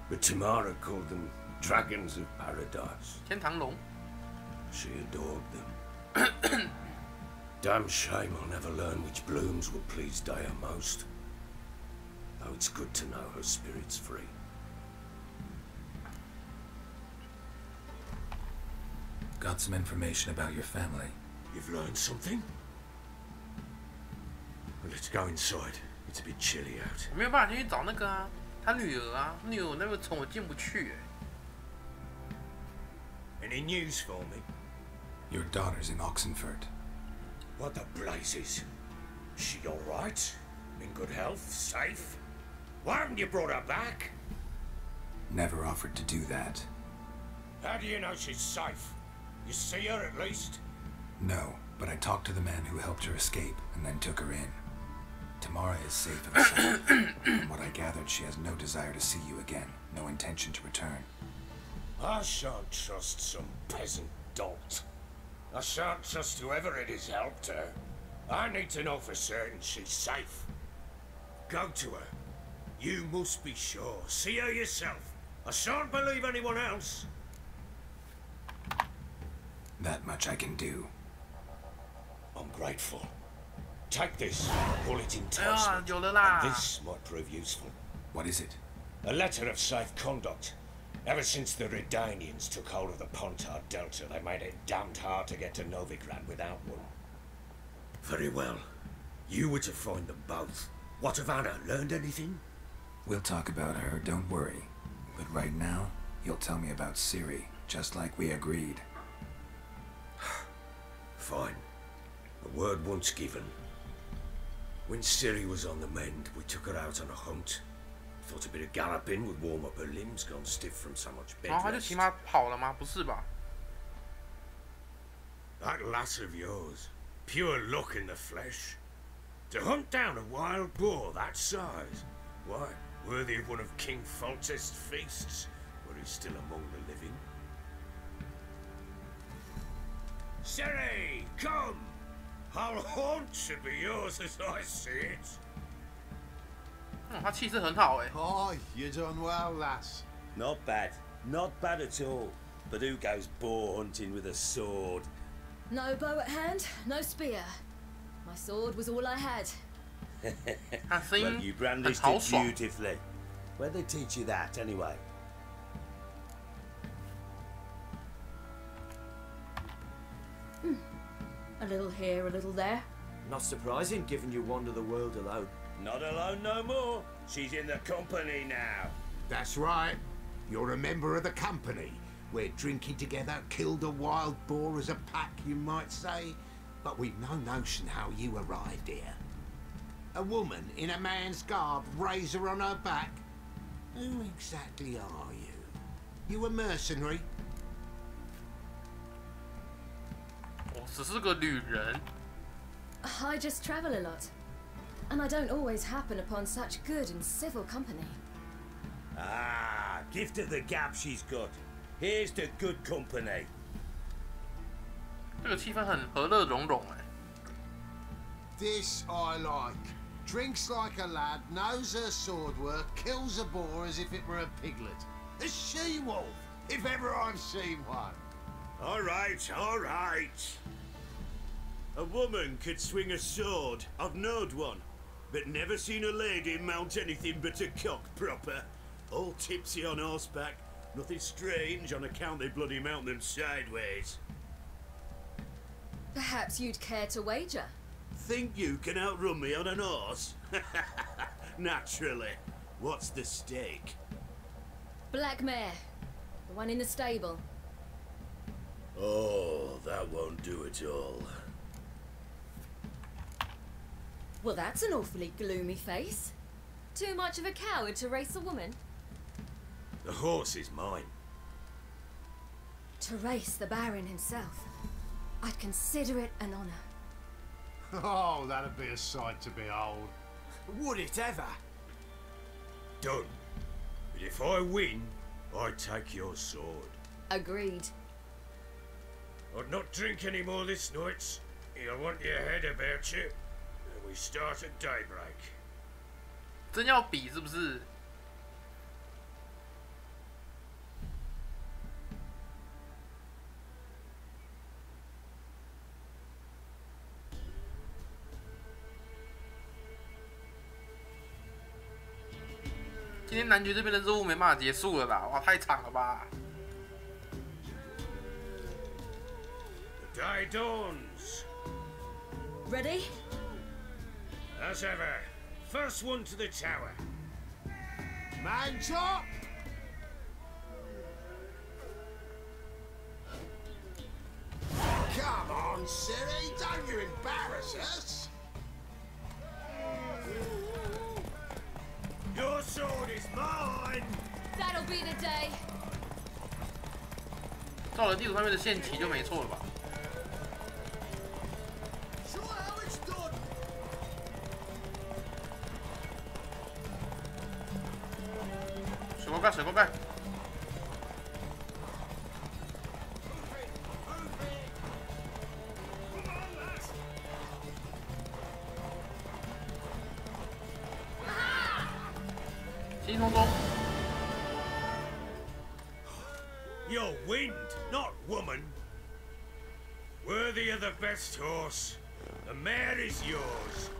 But Tamara called them dragons of paradise. 天堂龙. She adored them. Damn shame I'll never learn which blooms will please Dea most. Though it's good to know her spirit's free. Got some information about your family. You've learned something? Well, let's go inside. It's a bit chilly out. 我没有办法进去找那个啊，他女儿啊，女儿那个虫我进不去哎。 Any news for me? Your daughter's in Oxenfurt. What the blazes? She all right? In good health? Safe? Why haven't you brought her back? Never offered to do that. How do you know she's safe? You see her at least? No, but I talked to the man who helped her escape and then took her in. Tamara is safe and sound. From what I gathered, she has no desire to see you again, no intention to return. I shan't trust some peasant dolt. I shan't trust whoever it is helped her. I need to know for certain she's safe. Go to her. You must be sure. See her yourself. I shan't believe anyone else. That much I can do. I'm grateful. Take this. Call it enticement. And this might prove useful. What is it? A letter of safe conduct. Ever since the Redanians took hold of the Pontard Delta, they made it damned hard to get to Novigrad without one. Very well. You were to find them both. What of Anna? Learned anything? We'll talk about her, don't worry. But right now, you'll tell me about Ciri, just like we agreed. Fine. The word once given. When Ciri was on the mend, we took her out on a hunt. Thought a bit of galloping would warm up her limbs, gone stiff from so much bed rest. 然后他就骑马跑了吗？不是吧？ That lass of yours, pure luck in the flesh. To hunt down a wild boar that size, why, worthy of one of King Foltest's feasts, where he's still among the living. Ciri, come! Our haunt should be yours as I see it. 他气势很好哎。Oh, you're doing well, lass. Not bad. Not bad at all. But who goes boar hunting with a sword? No bow at hand, no spear. My sword was all I had. Well, you brandished it beautifully. Where'd they teach you that, anyway? A little here, a little there. Not surprising, given you wander the world alone. Not alone no more. She's in the company now. That's right. You're a member of the company. We're drinking together, killed a wild boar as a pack, you might say. But we've no notion how you arrived here. A woman in a man's garb, razor on her back. Who exactly are you? You a mercenary? 我只是个旅人。 I just travel a lot. And I don't always happen upon such good and civil company. Ah, gift of the gab she's got. Here's to good company. 这个气氛很和乐融融哎。 This I like. Drinks like a lad, knows her sword work, kills a boar as if it were a piglet. A she-wolf, if ever I've seen one. All right, all right. A woman could swing a sword. I've knowed one. But never seen a lady mount anything but a cock proper. All tipsy on horseback. Nothing strange on account they bloody mount them sideways. Perhaps you'd care to wager? Think you can outrun me on an horse? Naturally. What's the stake? Black mare. The one in the stable. Oh, that won't do it all. Well, that's an awfully gloomy face. Too much of a coward to race a woman? The horse is mine. To race the Baron himself, I'd consider it an honour. Oh, that'd be a sight to behold. Would it ever? Done. But if I win, I take your sword. Agreed. I'd not drink any more this night. You'll want your head about you. And we start at daybreak. 真要比是不是？今天男爵这边的任务没办法结束了啦，哇，太长了吧！ The day dawns. Ready? As ever, first one to the tower. Man chop! Come on, Siri, don't you embarrass us! Your sword is mine! That'll be the day. 照了地图上面的线骑就没错了吧？ Show how it's done. 水锅盖，水锅盖。急匆匆。 You're wind, not woman. Worthy of the best horse. The mare is yours.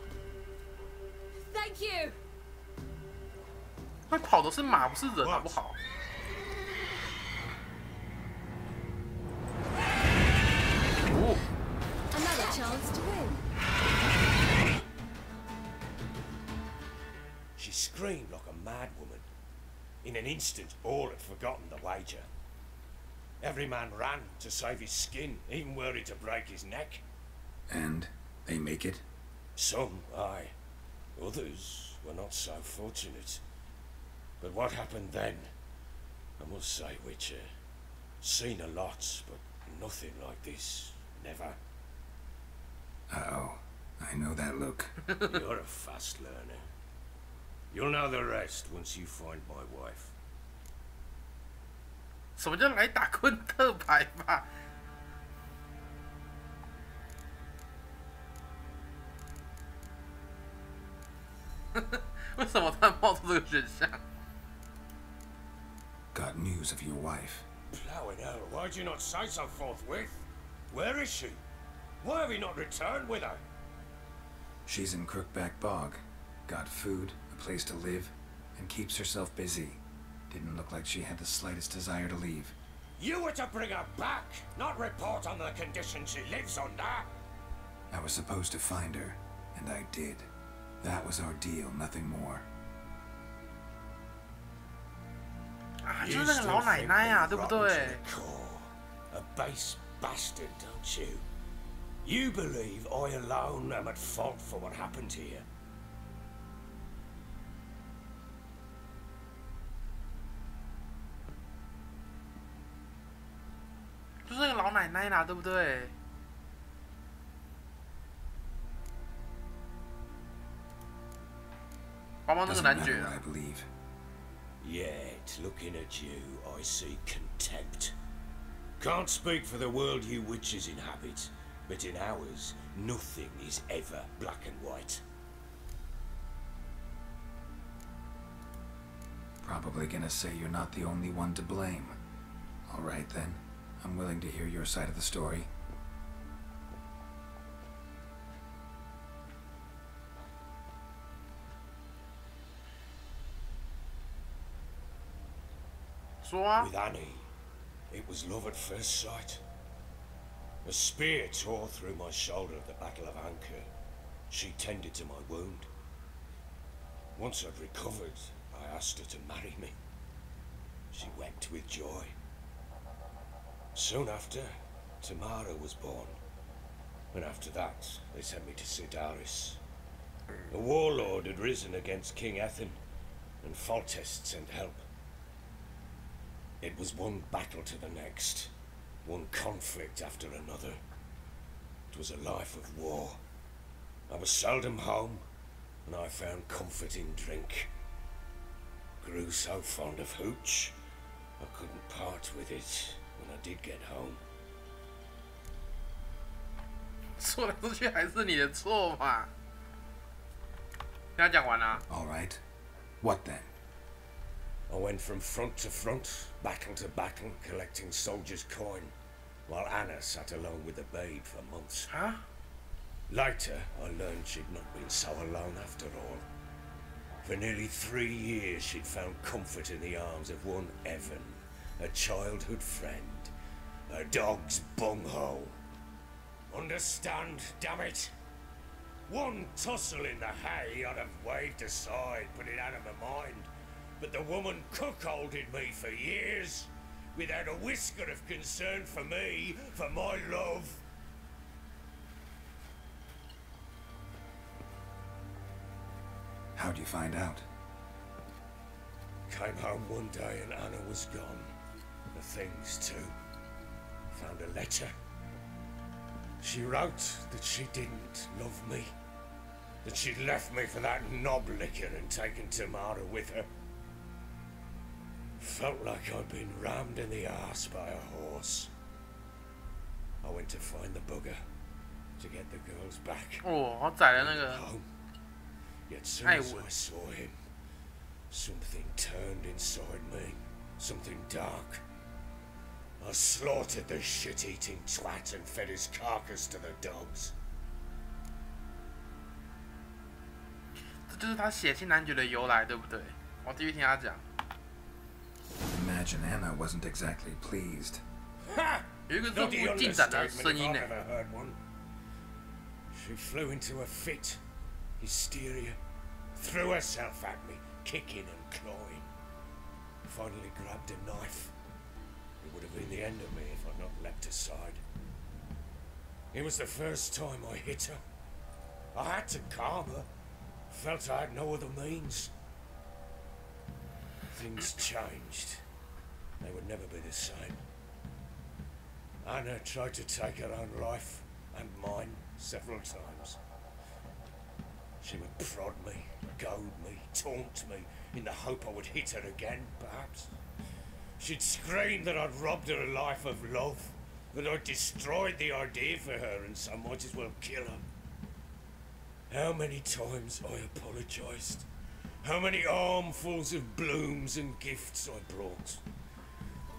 Thank you. 会跑的是马，不是人，好不好？ 哦， Another chance to win. She screamed like a mad woman. In an instant, all had forgotten the wager. Every man ran to save his skin, even worried to break his neck. And they make it? Some, aye. Others were not so fortunate. But what happened then? I must say, Witcher, seen a lot, but nothing like this. Never. Uh-oh. I know that look. You're a fast learner. You'll know the rest once you find my wife. 什么叫来打昆特牌吧？为什么突然冒出这个选项 Got news of your wife. Plowing hell, why'd you not say so forthwith? Where is she? Why have you not returned with her? She's in Crookback Bog. Got food, a place to live, and keeps herself busy. Didn't look like she had the slightest desire to leave. You were to bring her back, not report on the conditions she lives under. I was supposed to find her, and I did. That was our deal, nothing more. 啊，就是那个老奶奶啊，对不对？ A base bastard, don't you? You believe I alone am at fault for what happened here? 就是那个老奶奶啦，对不对？帮帮那个 Doesn't 男 matter 爵 what 啊 I！ believe. Yet, looking at you, I see contempt. Can't speak for the world you witches inhabit, but in ours, nothing is ever black and white. Probably gonna say you're not the only one to blame. All right then. I'm willing to hear your side of the story. With Annie, it was love at first sight. A spear tore through my shoulder at the Battle of Anchor. She tended to my wound. Once I'd recovered, I asked her to marry me. She wept with joy. Soon after, Tamara was born. And after that, they sent me to Sidaris. A warlord had risen against King Ethan, and Foltest sent help. It was one battle to the next. One conflict after another. It was a life of war. I was seldom home, and I found comfort in drink. Grew so fond of hooch, I couldn't part with it when I did get home. 说来说去还是你的错嘛。跟他讲完啦。All right. What then? I went from front to front, battle to battle, collecting soldiers' coin, while Anna sat alone with the babe for months. Huh? Later, I learned she'd not been so alone after all. For nearly 3 years, she'd found comfort in the arms of one Evan, a childhood friend, a dog's bunghole. Understand, damn it? One tussle in the hay I'd have waved aside, put it out of my mind. But the woman cuckolded me for years, without a whisker of concern for me, for my love. How'd you find out? Came home one day and Anna was gone. The things too. Found a letter. She wrote that she didn't love me. That she'd left me for that knob licker and taken Tamara with her. Felt like I'd been rammed in the arse by a horse. I went to find the bugger to get the girls back. 哦，好宰的那个。 Yet soon as I saw him, something turned inside me. Something dark. I slaughtered the shit-eating twat and fed his carcass to the dogs. 这就是他血腥男爵的由来，对不对？我继续听他讲。 Imagine Anna wasn't exactly pleased. 有一个这么进展的声音呢。 She flew into a fit, hysteria, threw herself at me, kicking and clawing. Finally grabbed a knife. It would have been the end of me if I'd not leapt aside. It was the first time I hit her. I had to calm her. Felt I had no other means. Things changed. They would never be the same. Anna tried to take her own life, and mine, several times. She would prod me, goad me, taunt me, in the hope I would hit her again, perhaps. She'd scream that I'd robbed her life of love, that I'd destroyed the idea for her, and so might as well kill her. How many times I apologised. How many armfuls of blooms and gifts I brought.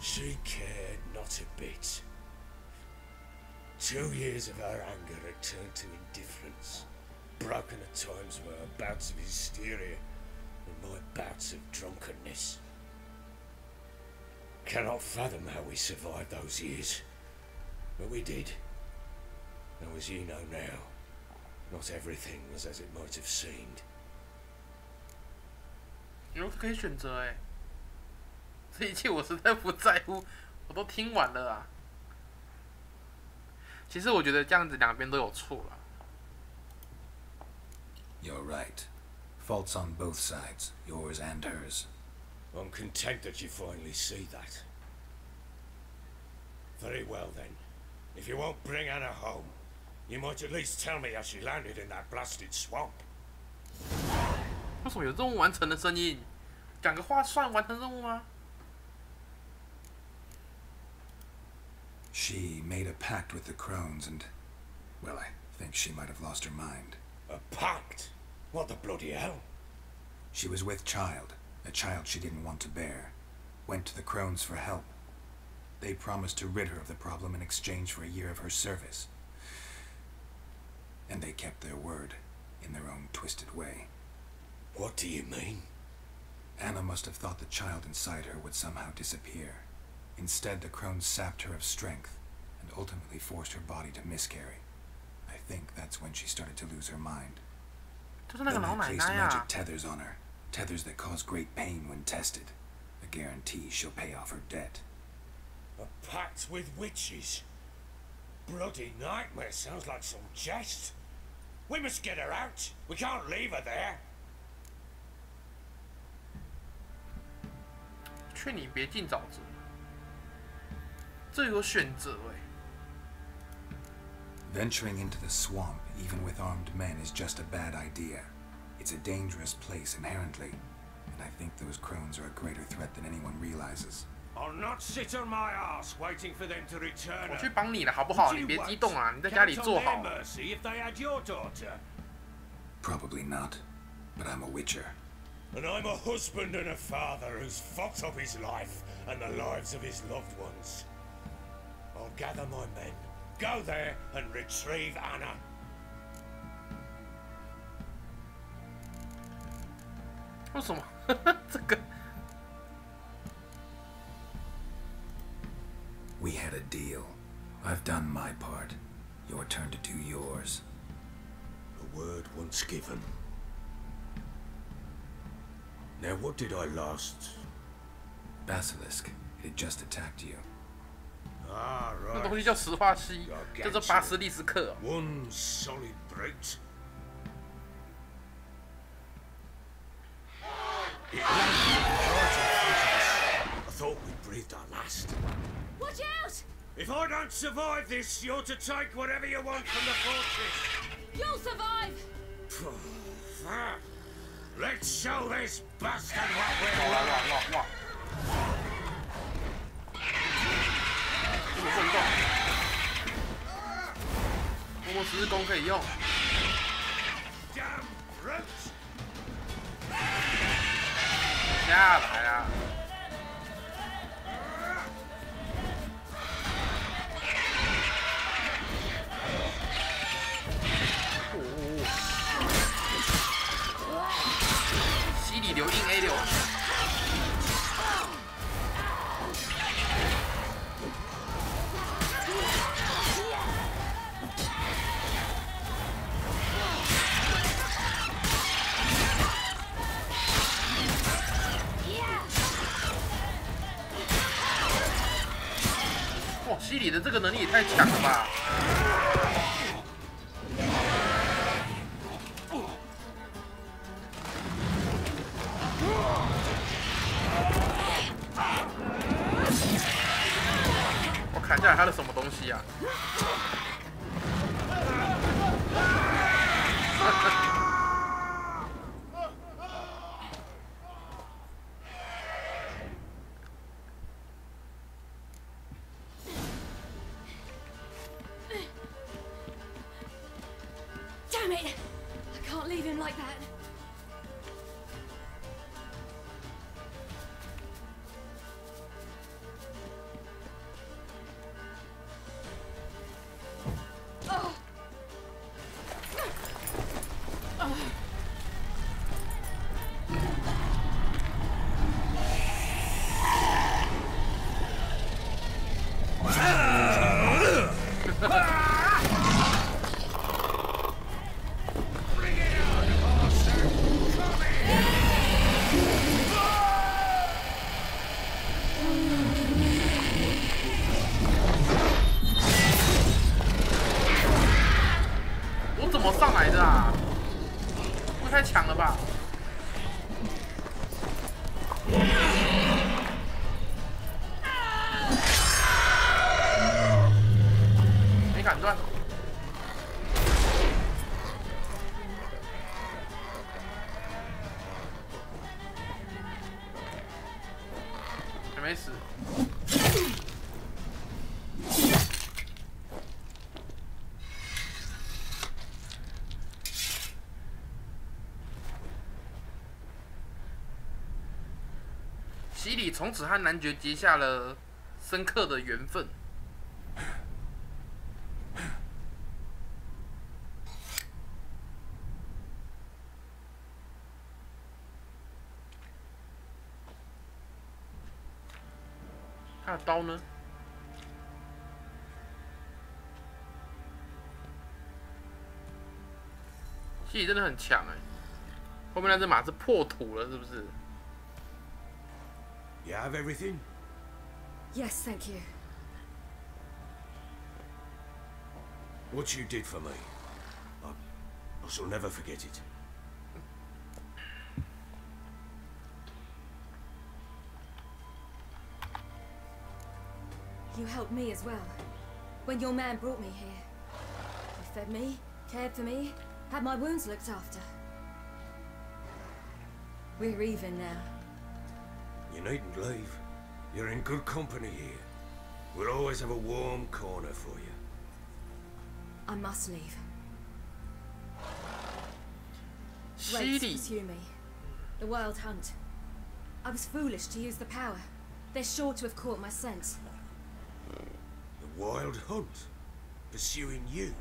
She cared not a bit. 2 years of her anger had turned to indifference, broken at times by her bouts of hysteria and my bouts of drunkenness. Cannot fathom how we survived those years, but we did. Though as you know now, not everything was as it might have seemed. 有可以选择哎，这一切我实在不在乎，我都听完了啊。其实我觉得这样子两边都有错了。You're right. Faults on both sides, yours and hers. I'm content that you finally see that. Very well then. If you won't bring Anna home, you might at least tell me how she landed in that blasted swamp. 为什么有任务完成的声音？讲个话算完成任务吗？ She made a pact with the crones and, well, I think she might have lost her mind. A pact? What the bloody hell? She was with child, a child she didn't want to bear. Went to the crones for help. They promised to rid her of the problem in exchange for a year of her service. And they kept their word, in their own twisted way. What do you mean? Anna must have thought the child inside her would somehow disappear. Instead, the crones sapped her of strength, and ultimately forced her body to miscarry. I think that's when she started to lose her mind. Then they placed magic tethers on her, tethers that cause great pain when tested. A guarantee she'll pay off her debt. A pact with witches? Bloody nightmare, sounds like some jest. We must get her out. We can't leave her there. 劝你别尽早走。这有选择哎。Venturing into the swamp, even with armed men, is just a bad idea. It's a dangerous place inherently, and I think those crones are a greater threat than anyone realizes. I'll not sit on my ass waiting for them to return. 我去帮你了，好不好？你别激动啊，你在家里坐好。 If they had your daughter. Probably not, but I'm a witcher. And I'm a husband and a father who's fucked up his life and the lives of his loved ones. I'll gather my men, go there and retrieve Anna. 为什么？这个 We had a deal. I've done my part. Your turn to do yours. A word once given. Now what did I last? Basilisk. It had just attacked you. Ah, 那 right. 东西叫石化漆，叫做巴斯利斯克。 One solid brute. It landed right in front of us. I thought we breathed our last. Watch out! If I don't survive this, you're to take whatever you want from the fortress. You'll survive! Let's show this bastard what we're 哇 worth. 哇哇哇！这么混动，默默十字弓可以用。 Damn brute! 下来啊！ 洗礼流硬 A 流，哇，洗礼的这个能力也太强了吧！ 我砍下来他的什么东西啊？Damn it! I can't leave him like that. Oh. Bring it on, monster! Come here! 我怎么上来的啊？不太强了吧？没砍断。还没死。洗礼从此和男爵结下了深刻的缘分。他的刀呢？洗礼真的很强哎，后面那只马是破土了，是不是？ You have everything? Yes, thank you. What you did for me, I shall never forget it. You helped me as well. When your man brought me here. You fed me, cared for me, had my wounds looked after. We're even now. You needn't leave. You're in good company here. We'll always have a warm corner for you. I must leave.犀利。 Pursue me. The Wild Hunt. I was foolish to use the power. They're sure to have caught my scent. The Wild Hunt? Pursuing you?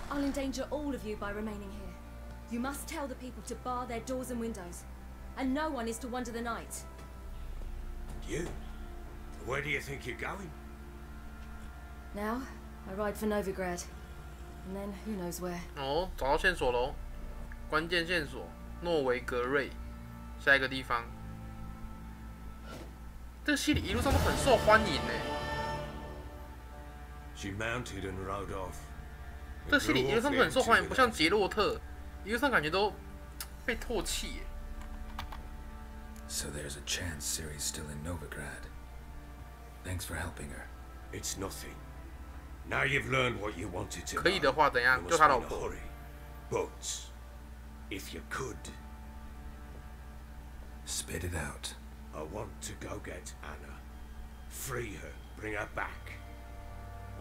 I'll endanger all of you by remaining here. You must tell the people to bar their doors and windows. And no one is to wander the night. You? Where do you think you're going? Now, I ride for Novigrad. And then who knows where. 哦，找到线索喽！关键线索：诺维格瑞。下一个地方，这个戏里一路上都很受欢迎呢。 She mounted and rode off. 这戏里一路上都很受欢迎，不像杰洛特，一路上感觉都被唾弃耶。 So there's a chance Ciri's still in Novigrad. Thanks for helping her. It's nothing. Now you've learned what you wanted to know. 可以的话，怎样？救他老婆。 But if you could, spit it out. I want to go get Anna, free her, bring her back.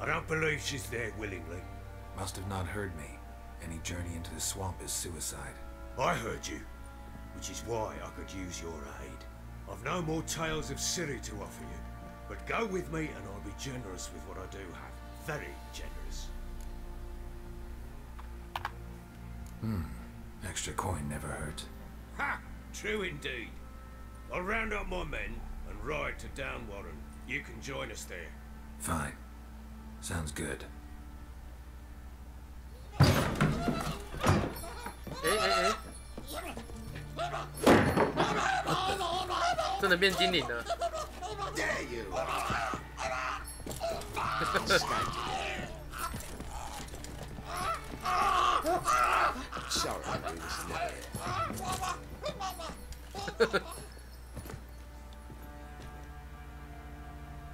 I don't believe she's there willingly. Must have not heard me. Any journey into the swamp is suicide. I heard you, which is why I could use your aid. I've no more tales of Ciri to offer you, but go with me and I'll be generous with what I do have. Very generous. Extra coin never hurt. Ha! True indeed. I'll round up my men and ride to Downwarren. You can join us there. Fine. Sounds good. 真的变精灵了。 There you are. Sorry, I knew this never.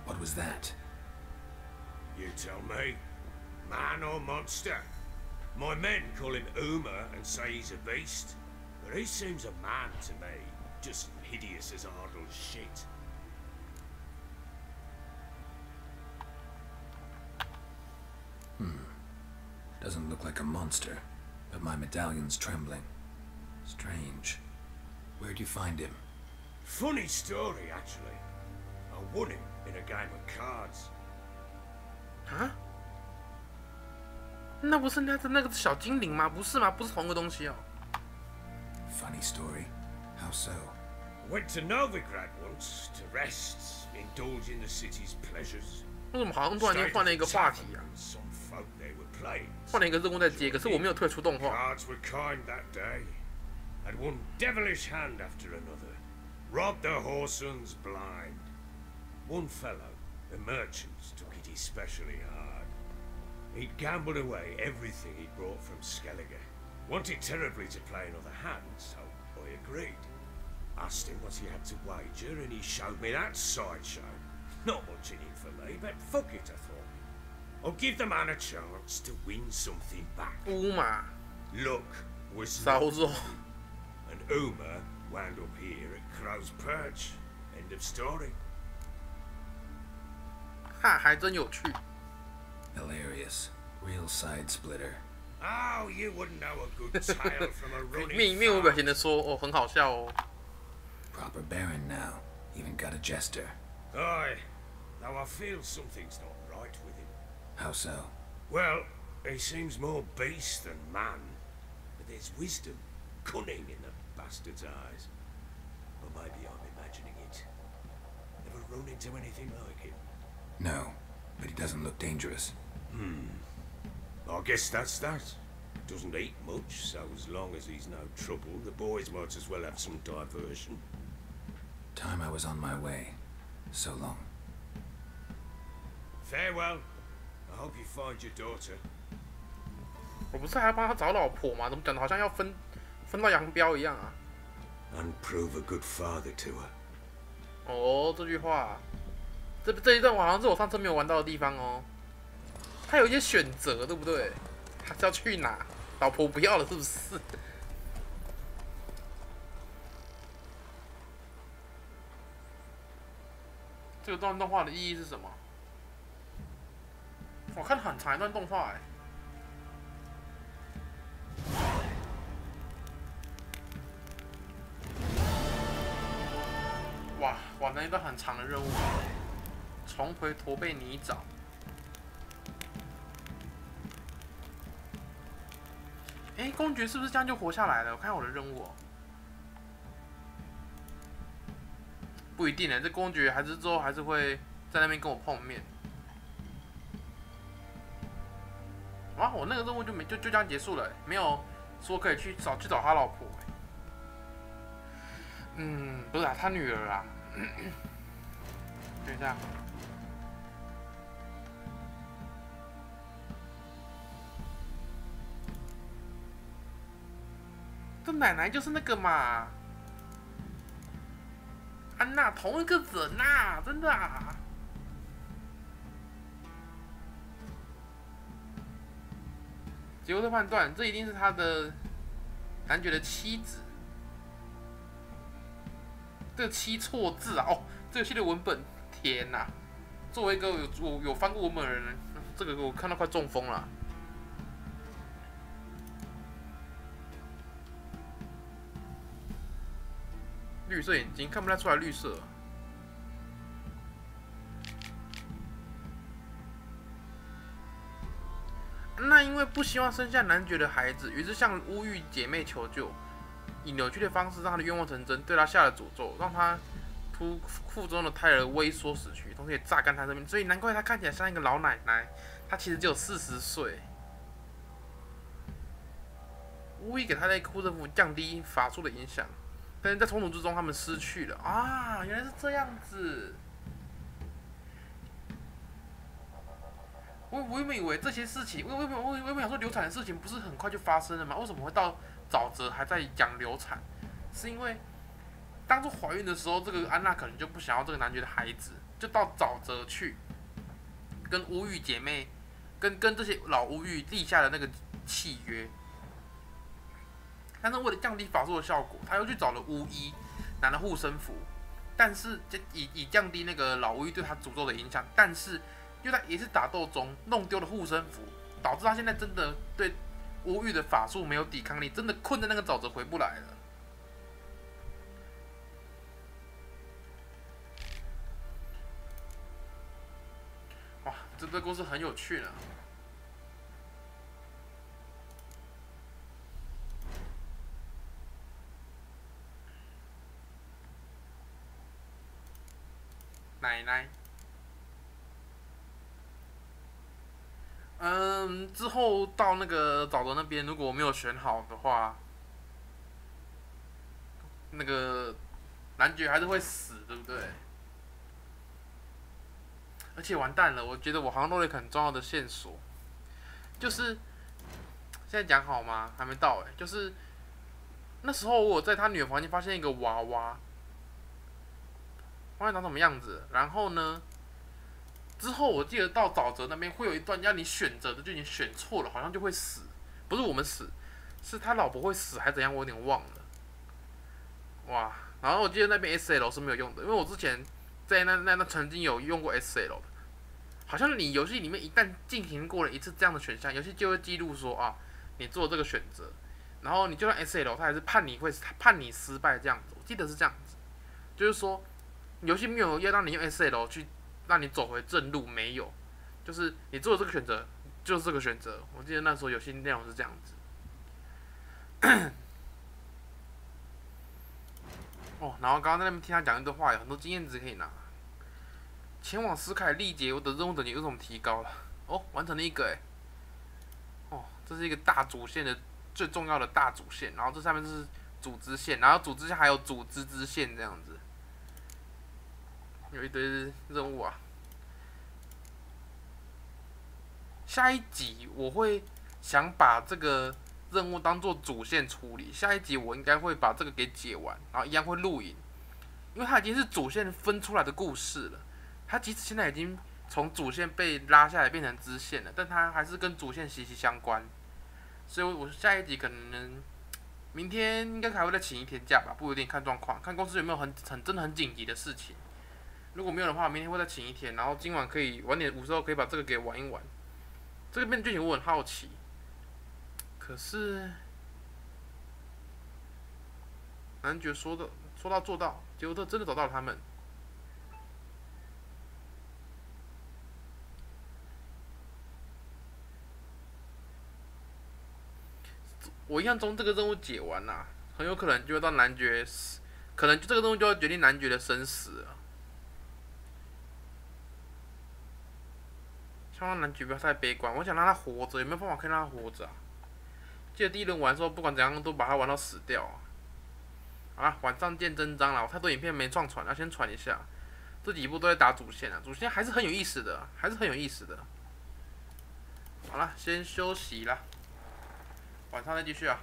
What was that? You tell me. Man or monster? My men call him Uma and say he's a beast, but he seems a man to me. Just hideous as Ardle's shit. Doesn't look like a monster, but my medallion's trembling. Strange. Where'd you find him? Funny story, actually. I won him in a game of cards. 啊？那不是那个小精灵吗？不是吗？不是同一个东西哦。 Funny story. How so? Went to Novigrad once to rest, indulge in the city's pleasures. 为什么好像突然间换了一个话题啊？ Some folk they were playing. 换了一个任务在接，可是我没有退出动画。 Cards were kind that day. Had one devilish hand after another. Robbed the whoresons blind. One fellow, a merchant, took it especially hard. He'd gambled away everything he'd brought from Skellige. Wanted terribly to play another hand, so I agreed. Asked him what he had to wager, and he showed me that sideshow. Not much in it for me, but fuck it, I thought. I'll give the man a chance to win something back. Uma. Luck was 烧肉。 and Uma wound up here at Crow's Perch. End of story. 哈，还真有趣。 Hilarious. Real side splitter. Oh, you wouldn't know a good tale from a running 面无表 farm. 情的说，哦，很好笑哦。 Proper baron now. Even got a jester. Aye, though I feel something's not right with him. How so? Well, he seems more beast than man, but there's wisdom, cunning in the bastard's eyes. Or maybe I'm imagining it. Ever run into anything like him? No, but he doesn't look dangerous. I guess that's that. Doesn't eat much, so as long as he's no trouble, the boys might as well have some diversion. Time I was on my way. So long. Farewell. I hope you find your daughter. 我不是还要帮他找老婆吗？怎么讲的好像要分道扬镳一样啊？ And prove a good father to her. 哦，这句话这一段好像是我上次没有玩到的地方哦。他有一些选择，对不对？他是要去哪？老婆不要了，是不是？这个段动画的意义是什么？我看很长一段动画哎。哇，完成一段很长的任务，重回驼背泥沼。哎，公爵是不是这样就活下来了？我看我的任务哦。不一定呢，这公爵还是之后还是会在那边跟我碰面。啊，我那个任务就这样结束了，没有说可以去找他老婆。不是啊，他女儿啊。等一下，这奶奶就是那个嘛。安娜同一个人呐，真的啊！结果的判断，这一定是他的男爵的妻子。这个妻错字啊！哦，这个系列文本，天哪！作为一个有翻过文本的人，这个我看到快中风了。绿色眼睛看不太出来绿色。那因为不希望生下男爵的孩子，于是向乌玉姐妹求救，以扭曲的方式让她的愿望成真，对她下了诅咒，让她腹中的胎儿微缩死去，同时也榨干她生命。所以难怪她看起来像一个老奶奶，她其实只有40岁。乌玉给她的护身符降低法术的影响。但是在冲突之中，他们失去了啊！原来是这样子。我原本以为这些事情，我原本想说流产的事情不是很快就发生了吗？为什么会到沼泽还在讲流产？是因为当初怀孕的时候，这个安娜可能就不想要这个男爵的孩子，就到沼泽去跟乌玉姐妹，跟这些老乌玉立下的那个契约。但是为了降低法术的效果，他又去找了巫医，拿了护身符，但是以降低那个老巫医对他诅咒的影响，但是又在也是打斗中弄丢了护身符，导致他现在真的对巫玉的法术没有抵抗力，真的困在那个沼泽回不来了。哇，这个故事很有趣呢。奶奶，之后到那个沼泽那边，如果我没有选好的话，那个男爵还是会死，对不对？而且完蛋了，我觉得我好像漏了一个很重要的线索，就是现在讲好吗？还没到哎，就是那时候我在他女儿房间发现一个娃娃。娃娃长什么样子？然后呢？之后我记得到沼泽那边会有一段要你选择的，就你选错了，好像就会死。不是我们死，是他老婆会死，还怎样？我有点忘了。哇！然后我记得那边 SL 是没有用的，因为我之前在那曾经有用过 SL 的。好像你游戏里面一旦进行过了一次这样的选项，游戏就会记录说啊，你做这个选择，然后你就算 SL， 它还是判你失败这样子。我记得是这样子，就是说。游戏没有要让你用 SL 去让你走回正路，没有，就是你做的这个选择就是这个选择。我记得那时候游戏内容是这样子。哦，然后刚刚在那边听他讲一段话，有很多经验值可以拿。前往斯凯历劫，我的任务等级有什么提高了？哦，完成了一个哎。哦，这是一个大主线的最重要的大主线，然后这上面是组织线，然后组织线还有组织支线这样子。有一堆任务啊！下一集我会想把这个任务当做主线处理。下一集我应该会把这个给解完，然后一样会录影，因为它已经是主线分出来的故事了。他即使现在已经从主线被拉下来变成支线了，但他还是跟主线息息相关。所以我下一集可能明天应该还会再请一天假吧，不一定，看状况，看公司有没有真的很紧急的事情。如果没有的话，明天会再请一天，然后今晚可以晚点午时候可以把这个给玩一玩。这个边的剧情我很好奇，可是男爵说到做到，结果他真的找到了他们。我印象中这个任务解完啦，很有可能就会到男爵死，可能就这个任务就会决定男爵的生死了。希望男爵不要太悲观，我想让他活着，有没有办法可以让他活着啊？记得第一轮玩的时候，不管怎样都把他玩到死掉啊！好啦，晚上见真章啦！我太多影片没上传，要先传一下。这几部都在打主线啊，主线还是很有意思的，还是很有意思的。好啦，先休息啦，晚上再继续啊。